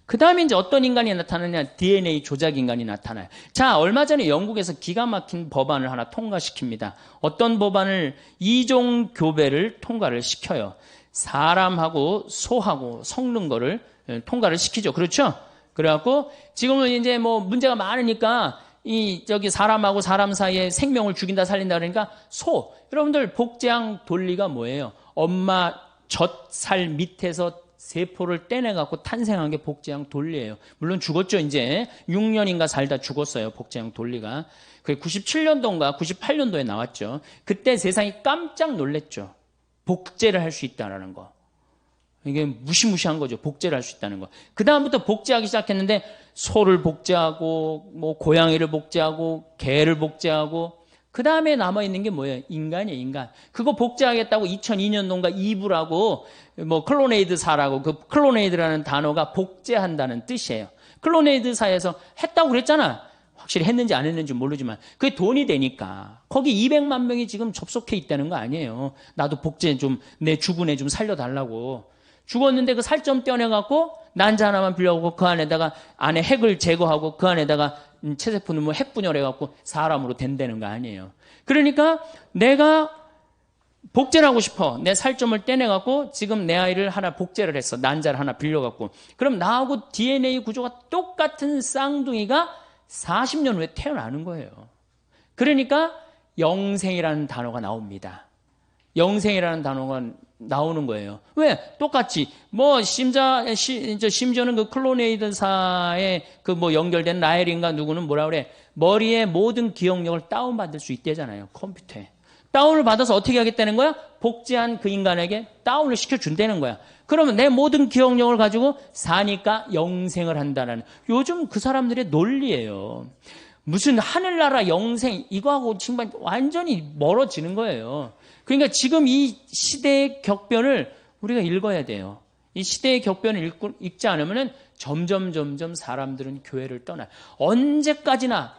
그 다음에 이제 어떤 인간이 나타나냐? DNA 조작 인간이 나타나요. 자, 얼마 전에 영국에서 기가 막힌 법안을 하나 통과시킵니다. 어떤 법안을? 이종 교배를 통과를 시켜요. 사람하고 소하고 섞는 거를 통과를 시키죠. 그렇죠? 그래갖고 지금은 이제 뭐 문제가 많으니까 사람하고 사람 사이에 생명을 죽인다 살린다 그러니까 여러분들 복제양 돌리가 뭐예요? 엄마 젖살 밑에서 세포를 떼내갖고 탄생한 게 복제양 돌리예요. 물론 죽었죠, 이제. 6년인가 살다 죽었어요, 복제양 돌리가. 그게 97년도인가 98년도에 나왔죠. 그때 세상이 깜짝 놀랐죠. 복제를 할 수 있다는 거. 이게 무시무시한 거죠. 복제를 할 수 있다는 거. 그 다음부터 복제하기 시작했는데 소를 복제하고 뭐 고양이를 복제하고 개를 복제하고 그 다음에 남아있는 게 뭐예요? 인간이에요, 인간. 그거 복제하겠다고 2002년도인가 이브라고 뭐 클로네이드사라고 그 클로네이드라는 단어가 복제한다는 뜻이에요. 클로네이드사에서 했다고 그랬잖아. 확실히 했는지 안 했는지 모르지만 그게 돈이 되니까 거기 200만 명이 지금 접속해 있다는 거 아니에요. 나도 복제 좀 내 주군에 좀 살려달라고. 죽었는데 그 살 좀 떼어내갖고 난자 하나만 빌려오고 그 안에다가 안에 핵을 제거하고 그 안에다가 체세포는 뭐 핵분열해갖고 사람으로 된다는 거 아니에요. 그러니까 내가 복제를 하고 싶어. 내 살점을 떼내갖고 지금 내 아이를 하나 복제를 했어. 난자를 하나 빌려갖고. 그럼 나하고 DNA 구조가 똑같은 쌍둥이가 40년 후에 태어나는 거예요. 그러니까 영생이라는 단어가 나옵니다. 영생이라는 단어가 나오는 거예요. 왜? 똑같이 뭐 심지어는 그 클로네이드사에 그 뭐 연결된 라헬인가 누구는 뭐라 그래? 머리에 모든 기억력을 다운받을 수 있대잖아요. 컴퓨터에. 다운을 받아서 어떻게 하겠다는 거야? 복제한 그 인간에게 다운을 시켜준다는 거야. 그러면 내 모든 기억력을 가지고 사니까 영생을 한다는 요즘 그 사람들의 논리예요. 무슨 하늘나라 영생 이거하고 정말 완전히 멀어지는 거예요. 그러니까 지금 이 시대의 격변을 우리가 읽어야 돼요. 이 시대의 격변을 읽지 않으면 점점 사람들은 교회를 떠나요. 언제까지나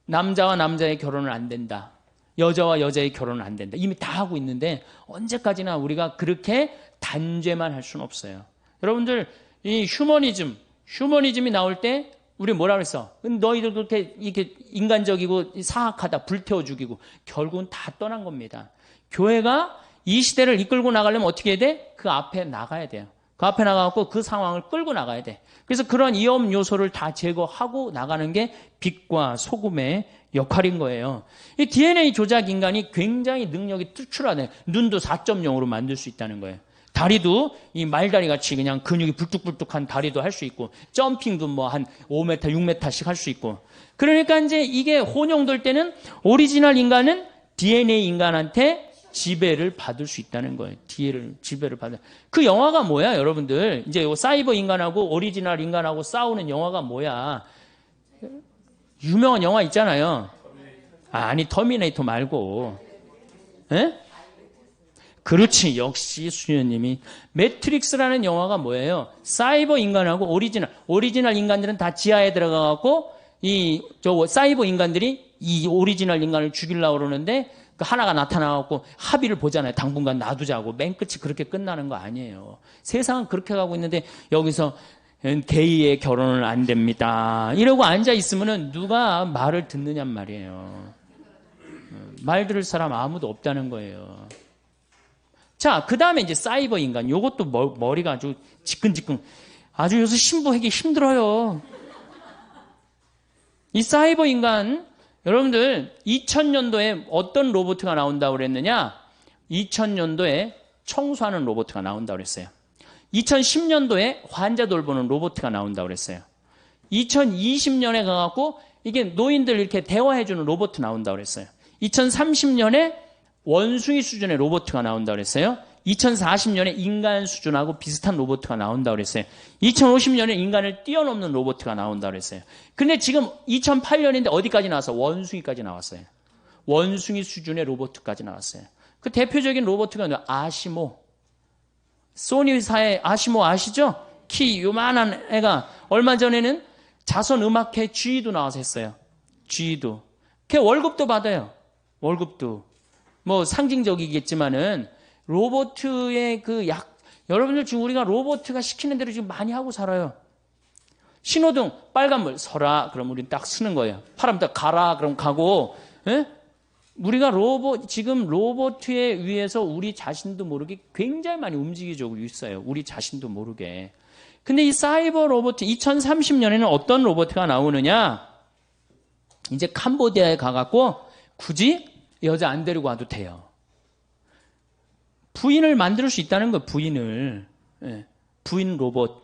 남자와 남자의 결혼은 안 된다. 여자와 여자의 결혼은 안 된다. 이미 다 하고 있는데 언제까지나 우리가 그렇게 단죄만 할 수는 없어요. 여러분들 이 휴머니즘이 나올 때 우리 뭐라 그랬어? 너희들 그렇게 이렇게 인간적이고 사악하다, 불태워 죽이고 결국은 다 떠난 겁니다. 교회가 이 시대를 이끌고 나가려면 어떻게 해야 돼? 그 앞에 나가야 돼요. 그 앞에 나가고 그 상황을 끌고 나가야 돼. 그래서 그런 위험 요소를 다 제거하고 나가는 게 빛과 소금의 역할인 거예요. 이 DNA 조작 인간이 굉장히 능력이 특출하네. 눈도 4.0으로 만들 수 있다는 거예요. 다리도 이 말다리 같이 그냥 근육이 불뚝불뚝한 다리도 할 수 있고, 점핑도 뭐 한 5m, 6m씩 할 수 있고. 그러니까 이제 이게 혼용될 때는 오리지널 인간은 DNA 인간한테 지배를 받을 수 있다는 거예요. 지배를 받을. 그 영화가 뭐야, 여러분들? 이제 사이버 인간하고 오리지널 인간하고 싸우는 영화가 뭐야? 유명한 영화 있잖아요. 아니, 터미네이터 말고. 에? 그렇지. 역시 수녀님이. 매트릭스라는 영화가 뭐예요? 사이버 인간하고 오리지널 인간들은 다 지하에 들어가갖고 사이버 인간들이 이 오리지널 인간을 죽이려고 그러는데 그 하나가 나타나갖고 합의를 보잖아요. 당분간 놔두자고. 맨 끝이 그렇게 끝나는 거 아니에요. 세상은 그렇게 가고 있는데 여기서 게이의 결혼은 안 됩니다. 이러고 앉아 있으면은 누가 말을 듣느냔 말이에요. 말 들을 사람 아무도 없다는 거예요. 자, 그 다음에 이제 사이버 인간. 요것도 머리가 아주 지끈지끈. 아주 요새 신부하기 힘들어요. 이 사이버 인간, 여러분들 2000년도에 어떤 로봇가 나온다고 그랬느냐? 2000년도에 청소하는 로봇가 나온다고 그랬어요. 2010년도에 환자 돌보는 로봇가 나온다고 그랬어요. 2020년에 가갖고 이게 노인들 이렇게 대화해주는 로봇 나온다고 그랬어요. 2030년에 원숭이 수준의 로봇가 나온다고 그랬어요. 2040년에 인간 수준하고 비슷한 로봇가 나온다고 그랬어요. 2050년에 인간을 뛰어넘는 로봇가 나온다고 그랬어요. 근데 지금 2008년인데 어디까지 나왔어? 원숭이까지 나왔어요. 원숭이 수준의 로봇까지 나왔어요. 그 대표적인 로봇가 아시모. 소니사의 아시모 아시죠? 키 요만한 애가 얼마 전에는 자선 음악회 G도 나와서 했어요. G도. 걔 월급도 받아요. 월급도. 뭐 상징적이겠지만은 로봇의 여러분들 지금 우리가 로봇가 시키는 대로 지금 많이 하고 살아요. 신호등 빨간불 서라 그럼 우리는 딱 쓰는 거예요. 파란불 가라 그럼 가고. 에? 우리가 지금 로봇에 의해서 우리 자신도 모르게 굉장히 많이 움직이고 있어요. 우리 자신도 모르게. 근데 이 사이버 로봇 2030년에는 어떤 로봇가 나오느냐? 이제 캄보디아에 가갖고 굳이 여자 안 데리고 와도 돼요. 부인을 만들 수 있다는 거예요. 부인을. 예, 부인 로봇.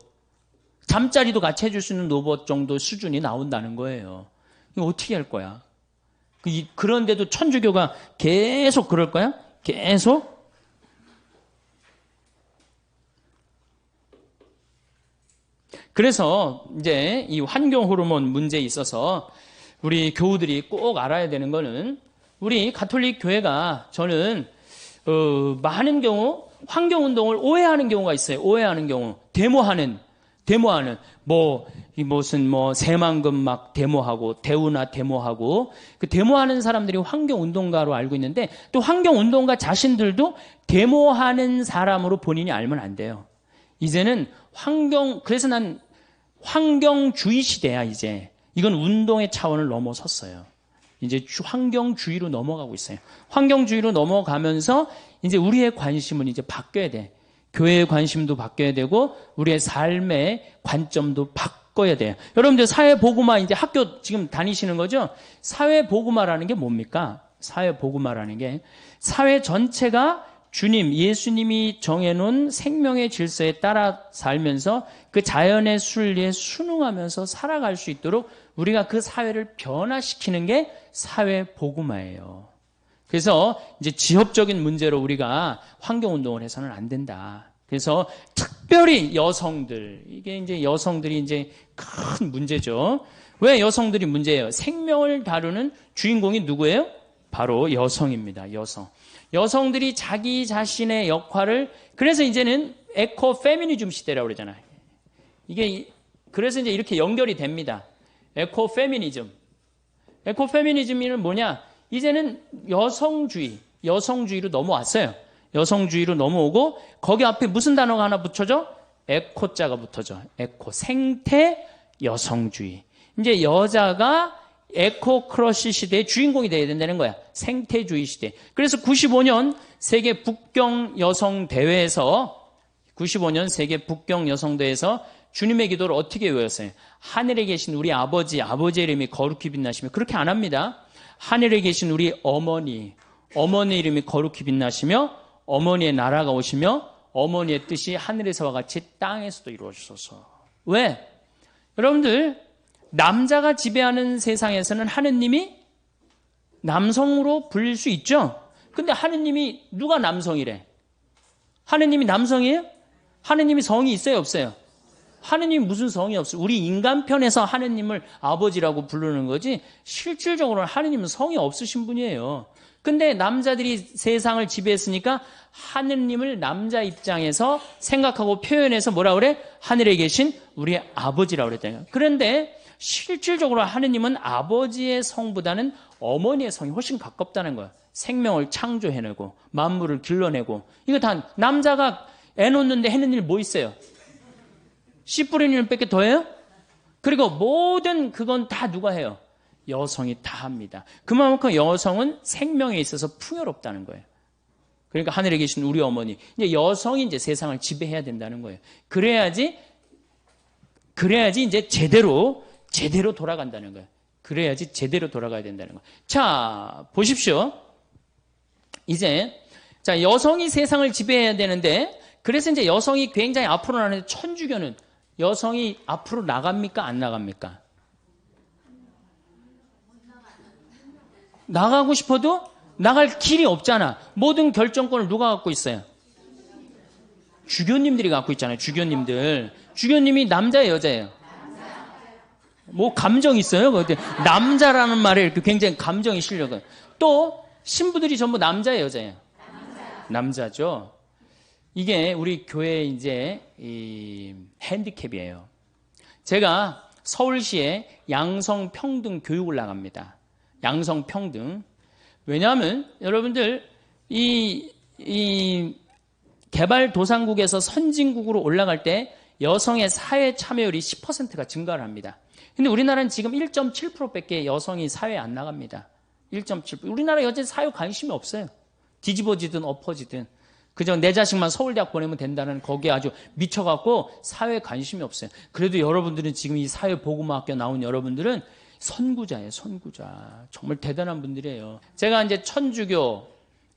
잠자리도 같이 해줄 수 있는 로봇 정도 수준이 나온다는 거예요. 이거 어떻게 할 거야? 그런데도 천주교가 계속 그럴 거야? 계속? 그래서 이제 이 환경 호르몬 문제에 있어서 우리 교우들이 꼭 알아야 되는 거는 우리 가톨릭 교회가 저는 많은 경우 환경운동을 오해하는 경우가 있어요. 오해하는 경우. 데모하는 무슨 새만금 막 데모하고 대우나 데모하고 그 데모하는 사람들이 환경운동가로 알고 있는데 또 환경운동가 자신들도 데모하는 사람으로 본인이 알면 안 돼요. 이제는 그래서 난 환경주의 시대야 이제. 이건 운동의 차원을 넘어섰어요. 이제 환경주의로 넘어가고 있어요. 환경주의로 넘어가면서 이제 우리의 관심은 이제 바뀌어야 돼. 교회의 관심도 바뀌어야 되고 우리의 삶의 관점도 바꿔야 돼요. 여러분들 사회복음화 이제 학교 지금 다니시는 거죠? 사회복음화라는 게 뭡니까? 사회복음화라는 게 사회 전체가 예수님이 정해놓은 생명의 질서에 따라 살면서 그 자연의 순리에 순응하면서 살아갈 수 있도록 우리가 그 사회를 변화시키는 게 사회복음화예요. 그래서 이제 지역적인 문제로 우리가 환경운동을 해서는 안 된다. 그래서 특별히 이게 이제 여성들이 이제 큰 문제죠. 왜 여성들이 문제예요? 생명을 다루는 주인공이 누구예요? 바로 여성입니다. 여성들이 자기 자신의 역할을, 그래서 이제는 에코 페미니즘 시대라고 그러잖아요. 그래서 이제 이렇게 연결이 됩니다. 에코 페미니즘은 뭐냐? 이제는 여성주의로 넘어왔어요. 여성주의로 넘어오고 거기 앞에 무슨 단어가 하나 붙여져? 에코자가 붙어져. 생태 여성주의. 이제 여자가 에코 크러쉬 시대의 주인공이 되어야 된다는 거야. 생태주의 시대. 그래서 95년 세계 북경 여성 대회에서 주님의 기도를 어떻게 외웠어요? 하늘에 계신 우리 아버지의 이름이 거룩히 빛나시며, 그렇게 안 합니다. 하늘에 계신 우리 어머니 이름이 거룩히 빛나시며 어머니의 나라가 오시며 어머니의 뜻이 하늘에서와 같이 땅에서도 이루어지소서. 왜? 여러분들, 남자가 지배하는 세상에서는 하느님이 남성으로 불릴 수 있죠? 근데 하느님이 누가 남성이래? 하느님이 남성이에요? 하느님이 성이 있어요, 없어요? 하느님이 무슨 성이 없어요? 우리 인간편에서 하느님을 아버지라고 부르는 거지 실질적으로는 하느님은 성이 없으신 분이에요. 근데 남자들이 세상을 지배했으니까 하느님을 남자 입장에서 생각하고 표현해서 뭐라 그래? 하늘에 계신 우리 아버지라고 그랬다는 거예요. 그런데 실질적으로 하느님은 아버지의 성보다는 어머니의 성이 훨씬 가깝다는 거예요. 생명을 창조해내고 만물을 길러내고, 이거 다 남자가 애 놓는데 해는 일 뭐 있어요? 씨 뿌리는 일밖에 더 해요? 그리고 모든 그건 다 누가 해요? 여성이 다 합니다. 그만큼 여성은 생명에 있어서 풍요롭다는 거예요. 그러니까 하늘에 계신 우리 어머니, 이제 여성이 이제 세상을 지배해야 된다는 거예요. 그래야지 이제 제대로 돌아간다는 거예요. 그래야지 제대로 돌아가야 된다는 거예요. 자, 보십시오. 이제 여성이 세상을 지배해야 되는데, 그래서 이제 여성이 굉장히 앞으로 나가는데, 천주교는 여성이 앞으로 나갑니까? 안 나갑니까? 나가고 싶어도 나갈 길이 없잖아. 모든 결정권을 누가 갖고 있어요? 주교님들이 갖고 있잖아요. 주교님이 남자예요, 여자예요? 뭐 감정 있어요? 남자라는 말에 이렇게 굉장히 감정이 실려요. 또 신부들이 전부 남자예요, 여자예요? 남자죠. 이게 우리 교회의 이제 이 핸디캡이에요. 제가 서울시에 양성평등 교육을 나갑니다. 양성평등. 왜냐하면 여러분들 이 개발도상국에서 선진국으로 올라갈 때 여성의 사회 참여율이 10%가 증가를 합니다. 근데 우리나라는 지금 1.7%밖에 여성이 사회에 안 나갑니다. 1.7%. 우리나라 여자 사회 관심이 없어요. 뒤집어지든 엎어지든. 그저 내 자식만 서울대학 보내면 된다는 거기에 아주 미쳐갖고 사회에 관심이 없어요. 그래도 여러분들은 지금 이 사회복음학교 나온 여러분들은 선구자예요, 선구자. 정말 대단한 분들이에요. 제가 이제 천주교,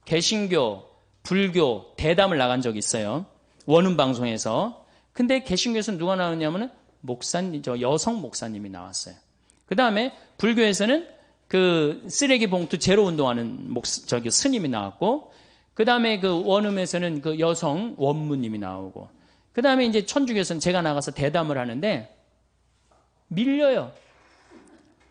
개신교, 불교 대담을 나간 적이 있어요. 원음 방송에서. 근데 개신교에서는 누가 나왔냐면은 여성 목사님이 나왔어요. 그 다음에 불교에서는 그 쓰레기 봉투 제로 운동하는 스님이 나왔고, 그 다음에 그 원음에서는 그 여성 원무님이 나오고, 그 다음에 이제 천주교에서는 제가 나가서 대담을 하는데 밀려요.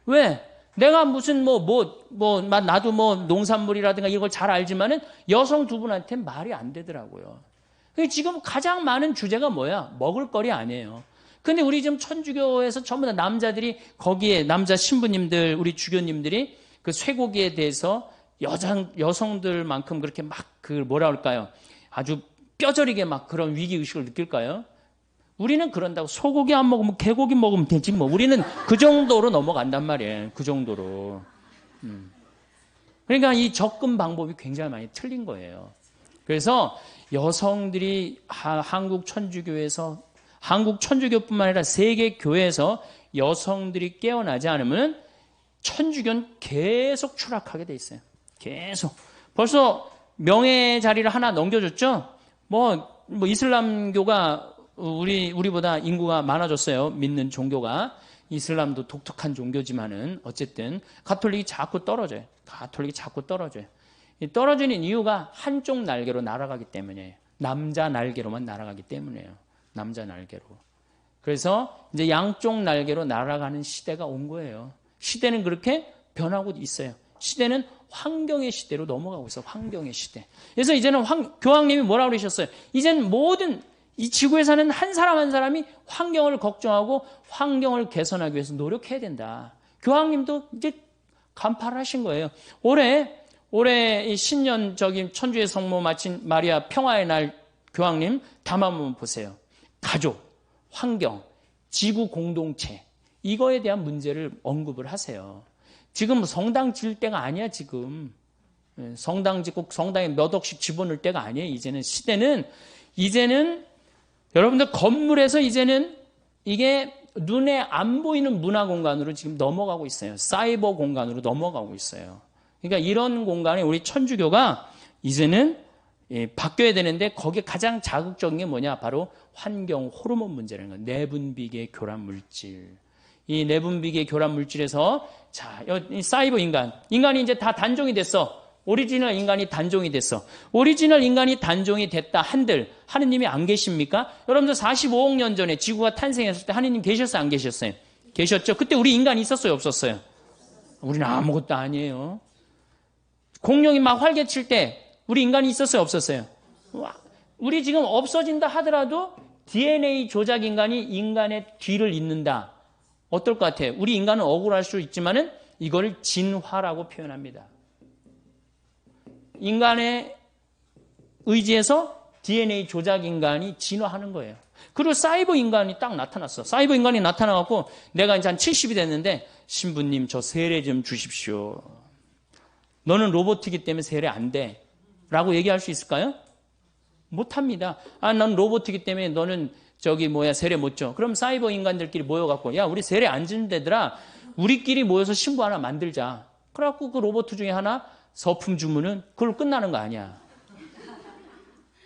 왜? 내가 무슨 나도 농산물이라든가 이걸 잘 알지만은 여성 두 분한테는 말이 안 되더라고요. 지금 가장 많은 주제가 뭐야? 먹을거리 아니에요. 근데 우리 지금 천주교에서 전부 다 남자들이 거기에 남자 신부님들, 우리 주교님들이 그 쇠고기에 대해서 여성들만큼 그렇게 막 뭐라 그럴까요? 아주 뼈저리게 막 그런 위기의식을 느낄까요? 우리는 그런다고 소고기 안 먹으면 개고기 먹으면 되지 뭐. 우리는 그 정도로 넘어간단 말이에요. 그 정도로. 그러니까 이 접근 방법이 굉장히 많이 틀린 거예요. 그래서 여성들이 한국 천주교뿐만 아니라 세계 교회에서 여성들이 깨어나지 않으면 천주교는 계속 추락하게 돼 있어요. 계속. 벌써 명예 자리를 하나 넘겨줬죠? 이슬람교가 우리보다 인구가 많아졌어요. 믿는 종교가. 이슬람도 독특한 종교지만은 어쨌든 가톨릭이 자꾸 떨어져요. 떨어지는 이유가 한쪽 날개로 날아가기 때문이에요. 남자 날개로만 날아가기 때문이에요. 남자 날개로. 그래서 이제 양쪽 날개로 날아가는 시대가 온 거예요. 시대는 그렇게 변하고 있어요. 시대는 환경의 시대로 넘어가고 있어요. 환경의 시대. 그래서 이제는 교황님이 뭐라고 그러셨어요? 이제는 모든 이 지구에 사는 한 사람 한 사람이 환경을 걱정하고 환경을 개선하기 위해서 노력해야 된다. 교황님도 이제 간파를 하신 거예요. 올해 이 신년 천주의 성모 마친 마리아 평화의 날 교황님 담화 한번 보세요. 가족, 환경, 지구 공동체 이거에 대한 문제를 언급을 하세요. 지금 성당 지을 때가 아니야 지금. 성당 짓고 성당에 몇 억씩 집어넣을 때가 아니에요. 이제는 여러분들 건물에서 이제는 이게 눈에 안 보이는 문화 공간으로 지금 넘어가고 있어요. 사이버 공간으로 넘어가고 있어요. 그러니까 이런 공간에 우리 천주교가 이제는 바뀌어야 되는데 거기에 가장 자극적인 게 뭐냐? 바로 환경 호르몬 문제라는 거예요. 내분비계 교란 물질. 이 내분비계 교란 물질에서 이 사이버 인간이 이제 다 단종이 됐어. 오리지널 인간이 단종이 됐어. 오리지널 인간이 단종이 됐다 한들 하느님이 안 계십니까? 여러분들 45억 년 전에 지구가 탄생했을 때 하느님 계셨어요? 안 계셨어요? 계셨죠? 그때 우리 인간이 있었어요? 없었어요? 우리는 아무것도 아니에요. 공룡이 막 활개칠 때 우리 인간이 있었어요? 없었어요? 우리 지금 없어진다 하더라도 DNA 조작 인간이 인간의 뒤를 잇는다. 어떨 것 같아요? 우리 인간은 억울할 수 있지만은 이걸 진화라고 표현합니다. 인간의 의지에서 DNA 조작 인간이 진화하는 거예요. 그리고 사이버 인간이 딱 나타났어. 사이버 인간이 나타나갖고 내가 이제 한 70이 됐는데 신부님 저 세례 좀 주십시오. 너는 로봇이기 때문에 세례 안 돼. 라고 얘기할 수 있을까요? 못합니다. 난 로봇이기 때문에 너는 세례 못 줘. 그럼 사이버 인간들끼리 모여갖고 야 우리 세례 안 주는 데더라. 우리끼리 모여서 신부 하나 만들자. 그래갖고 그 로봇 중에 하나 서품 주문은 그걸로 끝나는 거 아니야.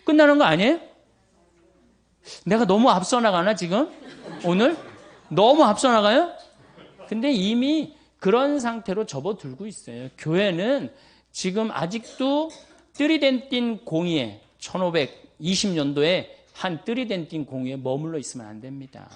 끝나는 거 아니에요? 내가 너무 앞서 나가나 지금? 오늘? 너무 앞서 나가요? 근데 이미 그런 상태로 접어들고 있어요. 교회는 지금 아직도 뜨리덴틴 공의에 1520년도에 한 뜨리덴틴 공의에 머물러 있으면 안 됩니다.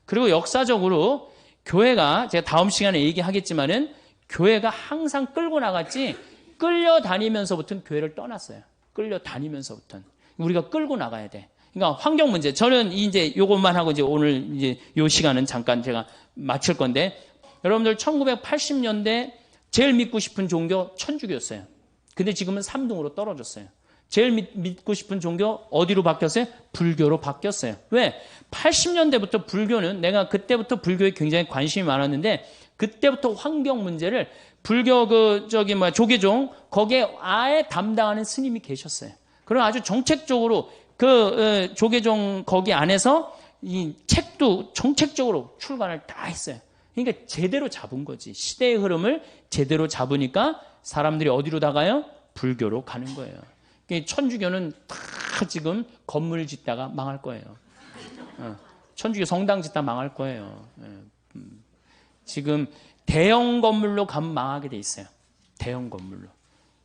그리고 역사적으로 교회가 제가 다음 시간에 얘기하겠지만은 교회가 항상 끌고 나갔지 끌려다니면서부터는 교회를 떠났어요. 끌려다니면서부터는. 우리가 끌고 나가야 돼. 그러니까 환경 문제. 저는 이제 요것만 하고 이제 오늘 이제 요 시간은 잠깐 제가 마칠 건데 여러분들 1980년대 제일 믿고 싶은 종교 천주교였어요. 근데 지금은 3등으로 떨어졌어요. 제일 믿고 싶은 종교 어디로 바뀌었어요? 불교로 바뀌었어요. 왜? 80년대부터 불교는 내가 그때부터 불교에 굉장히 관심이 많았는데 그때부터 환경 문제를 불교 조계종 거기에 아예 담당하는 스님이 계셨어요. 그럼 아주 정책적으로 조계종 거기 안에서 이 책도 정책적으로 출간을 다 했어요. 그러니까 제대로 잡은 거지. 시대의 흐름을 제대로 잡으니까 사람들이 어디로 나가요? 불교로 가는 거예요. 천주교는 다 지금 건물 짓다가 망할 거예요. 천주교 성당 짓다 망할 거예요. 지금 대형 건물로 가면 망하게 돼 있어요. 대형 건물로.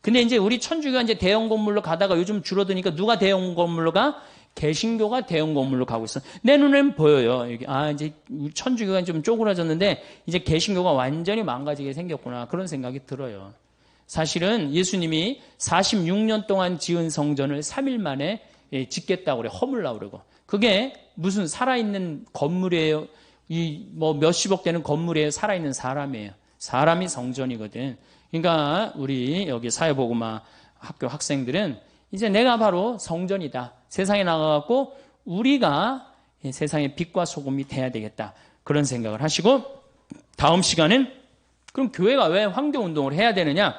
근데 이제 우리 천주교가 이제 대형 건물로 가다가 요즘 줄어드니까 누가 대형 건물로 가? 개신교가 대형 건물로 가고 있어. 내 눈엔 보여요. 여기, 이제 천주교가 좀 쪼그라졌는데 이제 개신교가 완전히 망가지게 생겼구나. 그런 생각이 들어요. 사실은 예수님이 46년 동안 지은 성전을 3일 만에 짓겠다고 그래. 허물라고 그러고. 그게 무슨 살아있는 건물이에요. 뭐 몇십억 되는 건물이에요. 살아있는 사람이에요. 사람이 성전이거든. 그러니까 우리 여기 사회복음화 학교 학생들은 이제 내가 바로 성전이다. 세상에 나가갖고 우리가 세상의 빛과 소금이 돼야 되겠다. 그런 생각을 하시고, 다음 시간은 그럼 교회가 왜 황교운동을 해야 되느냐?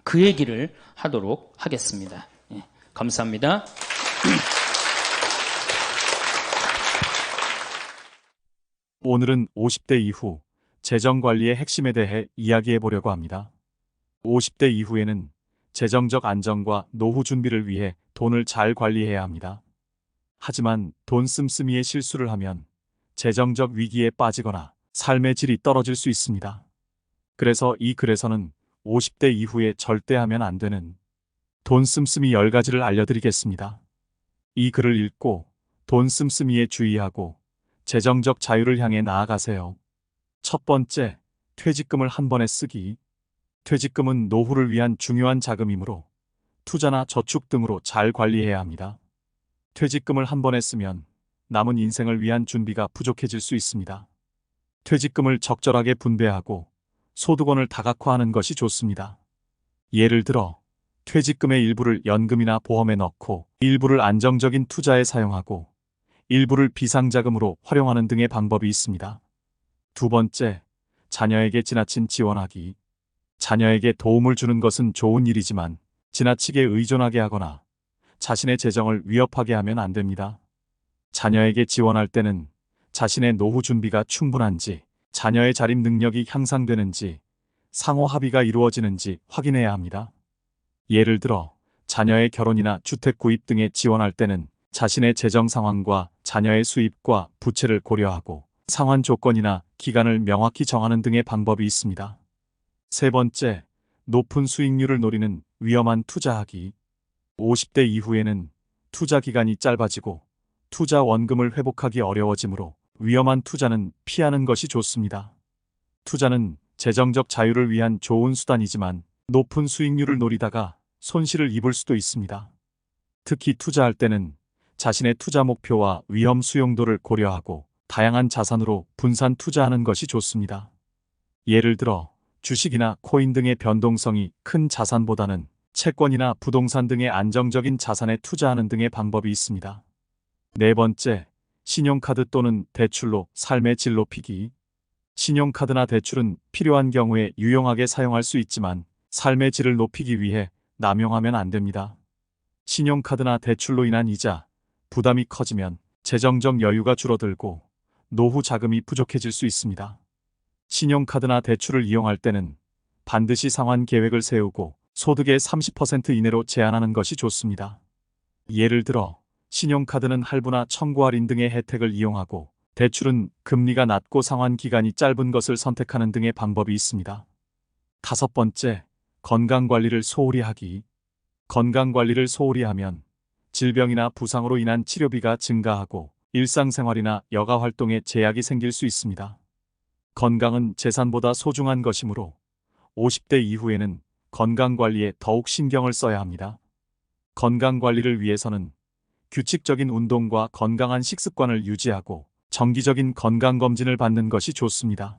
그 얘기를 하도록 하겠습니다. 감사합니다. 오늘은 50대 이후 재정관리의 핵심에 대해 이야기해 보려고 합니다. 50대 이후에는 재정적 안정과 노후 준비를 위해 돈을 잘 관리해야 합니다. 하지만 돈 씀씀이의 실수를 하면 재정적 위기에 빠지거나 삶의 질이 떨어질 수 있습니다. 그래서 이 글에서는 50대 이후에 절대 하면 안 되는 돈 씀씀이 10가지를 알려드리겠습니다. 이 글을 읽고 돈 씀씀이에 주의하고 재정적 자유를 향해 나아가세요. 첫 번째, 퇴직금을 한 번에 쓰기. 퇴직금은 노후를 위한 중요한 자금이므로 투자나 저축 등으로 잘 관리해야 합니다. 퇴직금을 한 번에 쓰면 남은 인생을 위한 준비가 부족해질 수 있습니다. 퇴직금을 적절하게 분배하고 소득원을 다각화하는 것이 좋습니다. 예를 들어 퇴직금의 일부를 연금이나 보험에 넣고 일부를 안정적인 투자에 사용하고 일부를 비상자금으로 활용하는 등의 방법이 있습니다. 두 번째, 자녀에게 지나친 지원하기. 자녀에게 도움을 주는 것은 좋은 일이지만 지나치게 의존하게 하거나 자신의 재정을 위협하게 하면 안 됩니다. 자녀에게 지원할 때는 자신의 노후 준비가 충분한지, 자녀의 자립 능력이 향상되는지, 상호 합의가 이루어지는지 확인해야 합니다. 예를 들어 자녀의 결혼이나 주택 구입 등에 지원할 때는 자신의 재정 상황과 자녀의 수입과 부채를 고려하고 상환 조건이나 기간을 명확히 정하는 등의 방법이 있습니다. 세 번째, 높은 수익률을 노리는 위험한 투자하기. 50대 이후에는 투자 기간이 짧아지고 투자 원금을 회복하기 어려워지므로 위험한 투자는 피하는 것이 좋습니다. 투자는 재정적 자유를 위한 좋은 수단이지만 높은 수익률을 노리다가 손실을 입을 수도 있습니다. 특히 투자할 때는 자신의 투자 목표와 위험 수용도를 고려하고 다양한 자산으로 분산 투자하는 것이 좋습니다. 예를 들어 주식이나 코인 등의 변동성이 큰 자산보다는 채권이나 부동산 등의 안정적인 자산에 투자하는 등의 방법이 있습니다. 네 번째, 신용카드 또는 대출로 삶의 질 높이기. 신용카드나 대출은 필요한 경우에 유용하게 사용할 수 있지만 삶의 질을 높이기 위해 남용하면 안 됩니다. 신용카드나 대출로 인한 이자, 부담이 커지면 재정적 여유가 줄어들고 노후 자금이 부족해질 수 있습니다. 신용카드나 대출을 이용할 때는 반드시 상환 계획을 세우고 소득의 30% 이내로 제한하는 것이 좋습니다. 예를 들어 신용카드는 할부나 청구 할인 등의 혜택을 이용하고 대출은 금리가 낮고 상환 기간이 짧은 것을 선택하는 등의 방법이 있습니다. 다섯 번째, 건강관리를 소홀히 하기. 건강관리를 소홀히 하면 질병이나 부상으로 인한 치료비가 증가하고 일상생활이나 여가활동에 제약이 생길 수 있습니다. 건강은 재산보다 소중한 것이므로 50대 이후에는 건강관리에 더욱 신경을 써야 합니다. 건강관리를 위해서는 규칙적인 운동과 건강한 식습관을 유지하고 정기적인 건강검진을 받는 것이 좋습니다.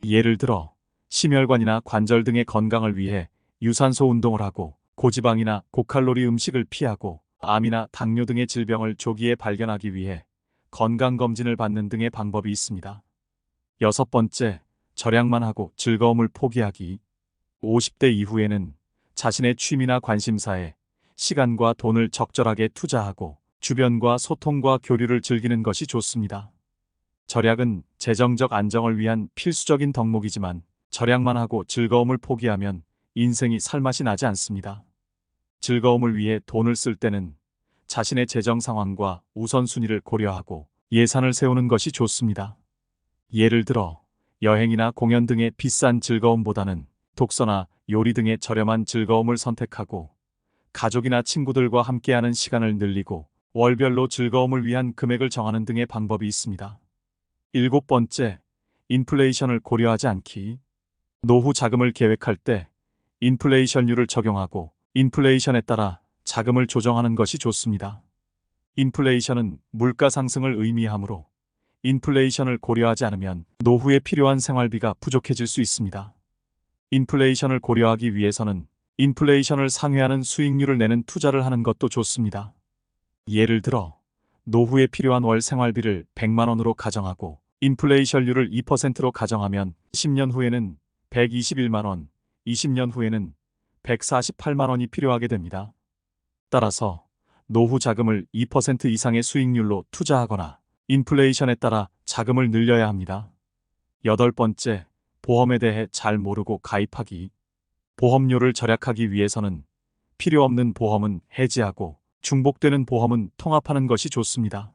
예를 들어 심혈관이나 관절 등의 건강을 위해 유산소 운동을 하고 고지방이나 고칼로리 음식을 피하고 암이나 당뇨 등의 질병을 조기에 발견하기 위해 건강검진을 받는 등의 방법이 있습니다. 여섯 번째, 절약만 하고 즐거움을 포기하기. 50대 이후에는 자신의 취미나 관심사에 시간과 돈을 적절하게 투자하고 주변과 소통과 교류를 즐기는 것이 좋습니다. 절약은 재정적 안정을 위한 필수적인 덕목이지만 절약만 하고 즐거움을 포기하면 인생이 살맛이 나지 않습니다. 즐거움을 위해 돈을 쓸 때는 자신의 재정 상황과 우선순위를 고려하고 예산을 세우는 것이 좋습니다. 예를 들어 여행이나 공연 등의 비싼 즐거움보다는 독서나 요리 등의 저렴한 즐거움을 선택하고 가족이나 친구들과 함께하는 시간을 늘리고 월별로 즐거움을 위한 금액을 정하는 등의 방법이 있습니다. 7번째, 인플레이션을 고려하지 않기. 노후 자금을 계획할 때 인플레이션율을 적용하고 인플레이션에 따라 자금을 조정하는 것이 좋습니다. 인플레이션은 물가 상승을 의미하므로 인플레이션을 고려하지 않으면 노후에 필요한 생활비가 부족해질 수 있습니다. 인플레이션을 고려하기 위해서는 인플레이션을 상회하는 수익률을 내는 투자를 하는 것도 좋습니다. 예를 들어 노후에 필요한 월 생활비를 100만 원으로 가정하고 인플레이션율을 2%로 가정하면 10년 후에는 121만 원, 20년 후에는 148만 원이 필요하게 됩니다. 따라서 노후 자금을 2% 이상의 수익률로 투자하거나 인플레이션에 따라 자금을 늘려야 합니다. 8번째, 보험에 대해 잘 모르고 가입하기. 보험료를 절약하기 위해서는 필요 없는 보험은 해지하고 중복되는 보험은 통합하는 것이 좋습니다.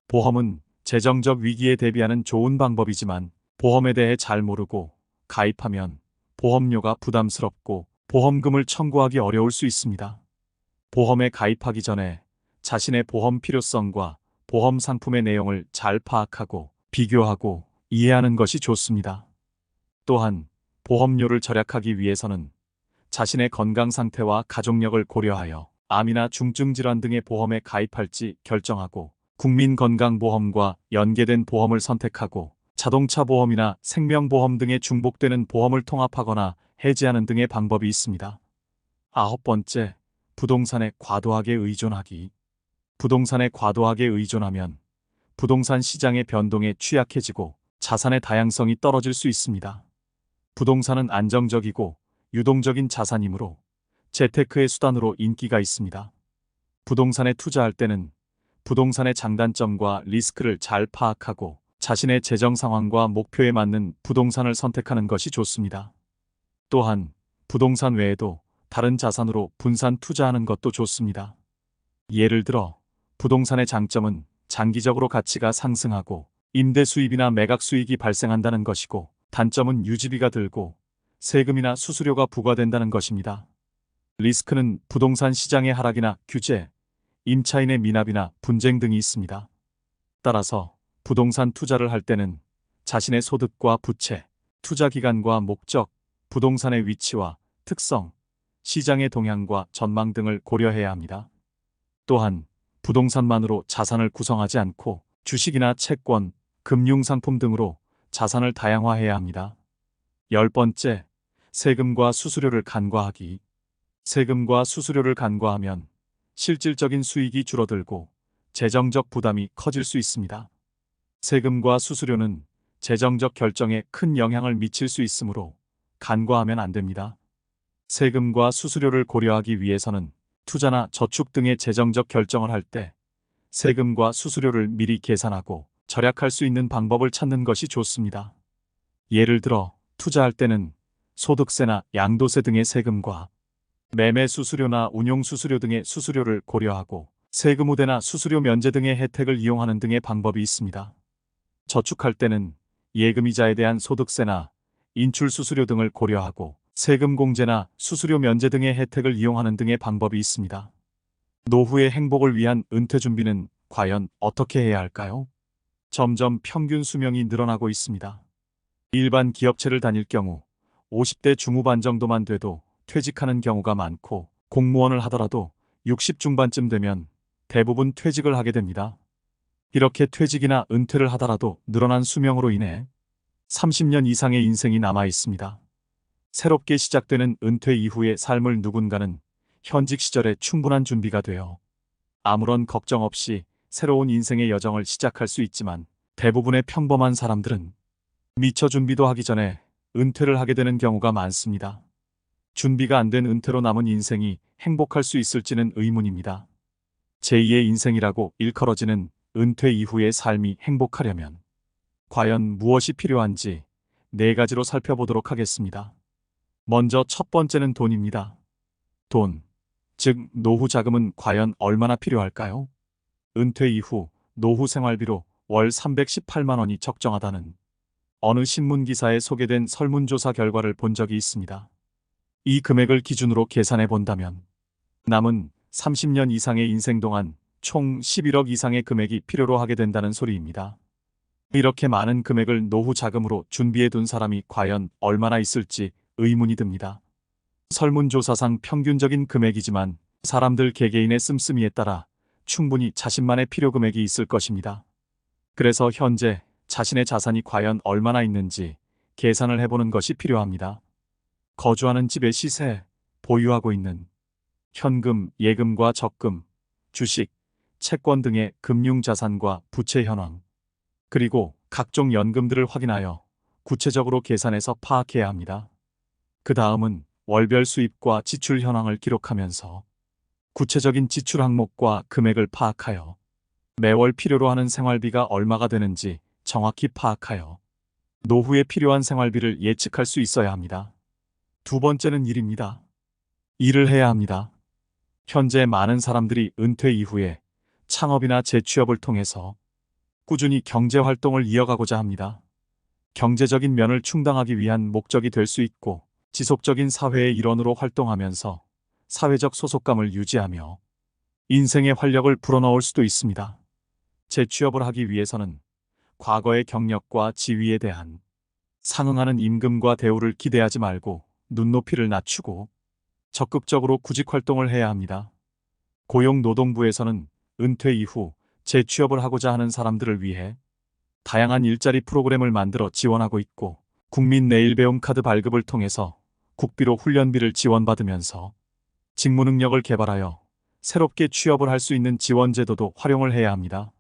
보험은 재정적 위기에 대비하는 좋은 방법이지만 보험에 대해 잘 모르고 가입하면 보험료가 부담스럽고 보험금을 청구하기 어려울 수 있습니다. 보험에 가입하기 전에 자신의 보험 필요성과 보험 상품의 내용을 잘 파악하고 비교하고 이해하는 것이 좋습니다. 또한 보험료를 절약하기 위해서는 자신의 건강 상태와 가족력을 고려하여 암이나 중증 질환 등의 보험에 가입할지 결정하고 국민건강보험과 연계된 보험을 선택하고 자동차 보험이나 생명보험 등의 중복되는 보험을 통합하거나 해지하는 등의 방법이 있습니다. 9번째, 부동산에 과도하게 의존하기. 부동산에 과도하게 의존하면 부동산 시장의 변동에 취약해지고 자산의 다양성이 떨어질 수 있습니다. 부동산은 안정적이고 유동적인 자산이므로 재테크의 수단으로 인기가 있습니다. 부동산에 투자할 때는 부동산의 장단점과 리스크를 잘 파악하고 자신의 재정 상황과 목표에 맞는 부동산을 선택하는 것이 좋습니다. 또한 부동산 외에도 다른 자산으로 분산 투자하는 것도 좋습니다. 예를 들어 부동산의 장점은 장기적으로 가치가 상승하고 임대 수입이나 매각 수익이 발생한다는 것이고 단점은 유지비가 들고 세금이나 수수료가 부과된다는 것입니다. 리스크는 부동산 시장의 하락이나 규제, 임차인의 미납이나 분쟁 등이 있습니다. 따라서 부동산 투자를 할 때는 자신의 소득과 부채, 투자 기간과 목적, 부동산의 위치와 특성, 시장의 동향과 전망 등을 고려해야 합니다. 또한 부동산만으로 자산을 구성하지 않고 주식이나 채권, 금융상품 등으로 자산을 다양화해야 합니다. 10번째, 세금과 수수료를 간과하기. 세금과 수수료를 간과하면 실질적인 수익이 줄어들고 재정적 부담이 커질 수 있습니다. 세금과 수수료는 재정적 결정에 큰 영향을 미칠 수 있으므로 간과하면 안 됩니다. 세금과 수수료를 고려하기 위해서는 투자나 저축 등의 재정적 결정을 할 때 세금과 수수료를 미리 계산하고 절약할 수 있는 방법을 찾는 것이 좋습니다. 예를 들어 투자할 때는 소득세나 양도세 등의 세금과 매매 수수료나 운용 수수료 등의 수수료를 고려하고 세금 우대나 수수료 면제 등의 혜택을 이용하는 등의 방법이 있습니다. 저축할 때는 예금이자에 대한 소득세나 인출 수수료 등을 고려하고 세금 공제나 수수료 면제 등의 혜택을 이용하는 등의 방법이 있습니다. 노후의 행복을 위한 은퇴 준비는 과연 어떻게 해야 할까요? 점점 평균 수명이 늘어나고 있습니다. 일반 기업체를 다닐 경우 50대 중후반 정도만 돼도 퇴직하는 경우가 많고 공무원을 하더라도 60 중반쯤 되면 대부분 퇴직을 하게 됩니다. 이렇게 퇴직이나 은퇴를 하더라도 늘어난 수명으로 인해 30년 이상의 인생이 남아 있습니다. 새롭게 시작되는 은퇴 이후의 삶을 누군가는 현직 시절에 충분한 준비가 되어 아무런 걱정 없이 새로운 인생의 여정을 시작할 수 있지만 대부분의 평범한 사람들은 미처 준비도 하기 전에 은퇴를 하게 되는 경우가 많습니다. 준비가 안 된 은퇴로 남은 인생이 행복할 수 있을지는 의문입니다. 제2의 인생이라고 일컬어지는 은퇴 이후의 삶이 행복하려면 과연 무엇이 필요한지 4가지로 살펴보도록 하겠습니다. 먼저 첫 번째는 돈입니다. 돈, 즉 노후 자금은 과연 얼마나 필요할까요? 은퇴 이후 노후 생활비로 월 318만 원이 적정하다는 어느 신문기사에 소개된 설문조사 결과를 본 적이 있습니다. 이 금액을 기준으로 계산해 본다면 남은 30년 이상의 인생 동안 총 11억 이상의 금액이 필요로 하게 된다는 소리입니다. 이렇게 많은 금액을 노후 자금으로 준비해 둔 사람이 과연 얼마나 있을지 의문이 듭니다. 설문조사상 평균적인 금액이지만 사람들 개개인의 씀씀이에 따라 충분히 자신만의 필요 금액이 있을 것입니다. 그래서 현재 자신의 자산이 과연 얼마나 있는지 계산을 해보는 것이 필요합니다. 거주하는 집의 시세, 보유하고 있는 현금, 예금과 적금, 주식, 채권 등의 금융자산과 부채 현황, 그리고 각종 연금들을 확인하여 구체적으로 계산해서 파악해야 합니다. 그 다음은 월별 수입과 지출 현황을 기록하면서 구체적인 지출 항목과 금액을 파악하여 매월 필요로 하는 생활비가 얼마가 되는지 정확히 파악하여 노후에 필요한 생활비를 예측할 수 있어야 합니다. 두 번째는 일입니다. 일을 해야 합니다. 현재 많은 사람들이 은퇴 이후에 창업이나 재취업을 통해서 꾸준히 경제 활동을 이어가고자 합니다. 경제적인 면을 충당하기 위한 목적이 될 수 있고 지속적인 사회의 일원으로 활동하면서 사회적 소속감을 유지하며 인생의 활력을 불어넣을 수도 있습니다. 재취업을 하기 위해서는 과거의 경력과 지위에 대한 상응하는 임금과 대우를 기대하지 말고 눈높이를 낮추고 적극적으로 구직 활동을 해야 합니다. 고용노동부에서는 은퇴 이후 재취업을 하고자 하는 사람들을 위해 다양한 일자리 프로그램을 만들어 지원하고 있고 국민 내일 배움 카드 발급을 통해서 국비로 훈련비를 지원받으면서 직무 능력을 개발하여 새롭게 취업을 할 수 있는 지원 제도도 활용을 해야 합니다.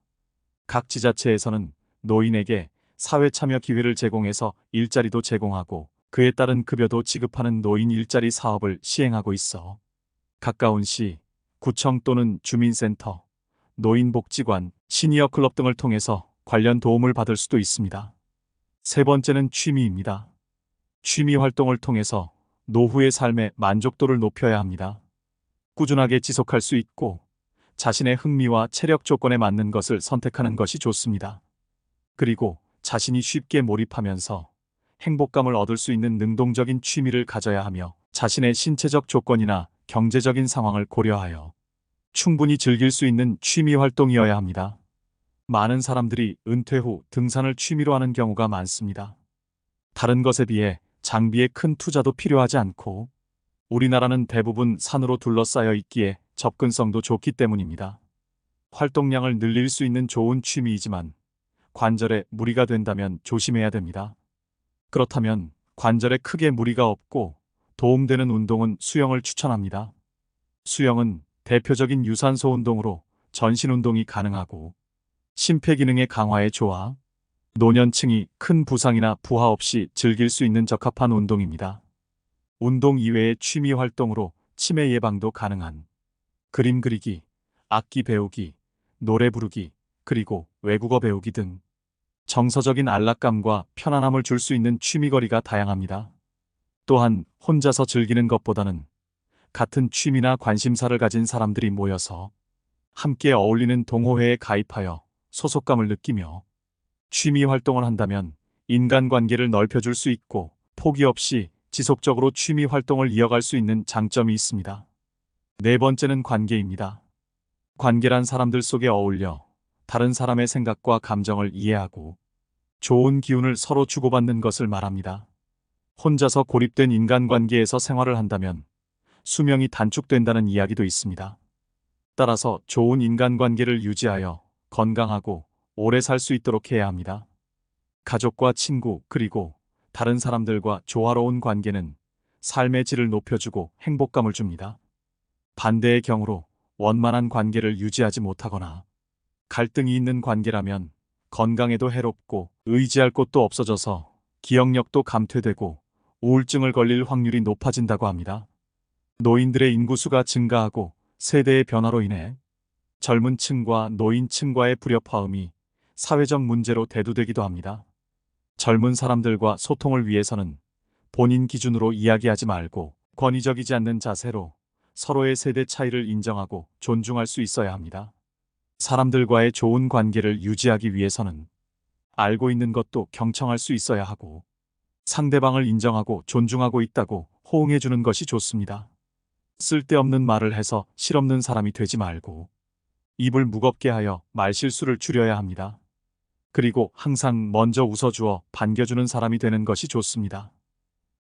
각 지자체에서는 노인에게 사회 참여 기회를 제공해서 일자리도 제공하고 그에 따른 급여도 지급하는 노인 일자리 사업을 시행하고 있어 가까운 시, 구청 또는 주민센터, 노인복지관, 시니어 클럽 등을 통해서 관련 도움을 받을 수도 있습니다. 세 번째는 취미입니다. 취미 활동을 통해서 노후의 삶의 만족도를 높여야 합니다. 꾸준하게 지속할 수 있고 자신의 흥미와 체력 조건에 맞는 것을 선택하는 것이 좋습니다. 그리고 자신이 쉽게 몰입하면서 행복감을 얻을 수 있는 능동적인 취미를 가져야 하며 자신의 신체적 조건이나 경제적인 상황을 고려하여 충분히 즐길 수 있는 취미 활동이어야 합니다. 많은 사람들이 은퇴 후 등산을 취미로 하는 경우가 많습니다. 다른 것에 비해 장비에 큰 투자도 필요하지 않고 우리나라는 대부분 산으로 둘러싸여 있기에 접근성도 좋기 때문입니다. 활동량을 늘릴 수 있는 좋은 취미이지만 관절에 무리가 된다면 조심해야 됩니다. 그렇다면 관절에 크게 무리가 없고 도움되는 운동은 수영을 추천합니다. 수영은 대표적인 유산소 운동으로 전신 운동이 가능하고 심폐기능의 강화에 좋아 노년층이 큰 부상이나 부하 없이 즐길 수 있는 적합한 운동입니다. 운동 이외의 취미 활동으로 치매 예방도 가능한 그림 그리기, 악기 배우기, 노래 부르기, 그리고 외국어 배우기 등 정서적인 안락감과 편안함을 줄 수 있는 취미거리가 다양합니다. 또한 혼자서 즐기는 것보다는 같은 취미나 관심사를 가진 사람들이 모여서 함께 어울리는 동호회에 가입하여 소속감을 느끼며 취미 활동을 한다면 인간관계를 넓혀줄 수 있고 포기 없이 지속적으로 취미 활동을 이어갈 수 있는 장점이 있습니다. 네 번째는 관계입니다. 관계란 사람들 속에 어울려 다른 사람의 생각과 감정을 이해하고 좋은 기운을 서로 주고받는 것을 말합니다. 혼자서 고립된 인간관계에서 생활을 한다면 수명이 단축된다는 이야기도 있습니다. 따라서 좋은 인간관계를 유지하여 건강하고 오래 살 수 있도록 해야 합니다. 가족과 친구 그리고 다른 사람들과 조화로운 관계는 삶의 질을 높여주고 행복감을 줍니다. 반대의 경우로 원만한 관계를 유지하지 못하거나 갈등이 있는 관계라면 건강에도 해롭고 의지할 곳도 없어져서 기억력도 감퇴되고 우울증을 걸릴 확률이 높아진다고 합니다. 노인들의 인구수가 증가하고 세대의 변화로 인해 젊은 층과 노인 층과의 불협화음이 사회적 문제로 대두되기도 합니다. 젊은 사람들과 소통을 위해서는 본인 기준으로 이야기하지 말고 권위적이지 않는 자세로 서로의 세대 차이를 인정하고 존중할 수 있어야 합니다. 사람들과의 좋은 관계를 유지하기 위해서는 알고 있는 것도 경청할 수 있어야 하고 상대방을 인정하고 존중하고 있다고 호응해 주는 것이 좋습니다. 쓸데없는 말을 해서 실없는 사람이 되지 말고 입을 무겁게 하여 말실수를 줄여야 합니다. 그리고 항상 먼저 웃어주어 반겨주는 사람이 되는 것이 좋습니다.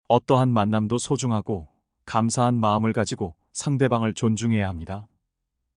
어떠한 만남도 소중하고 감사한 마음을 가지고 상대방을 존중해야 합니다.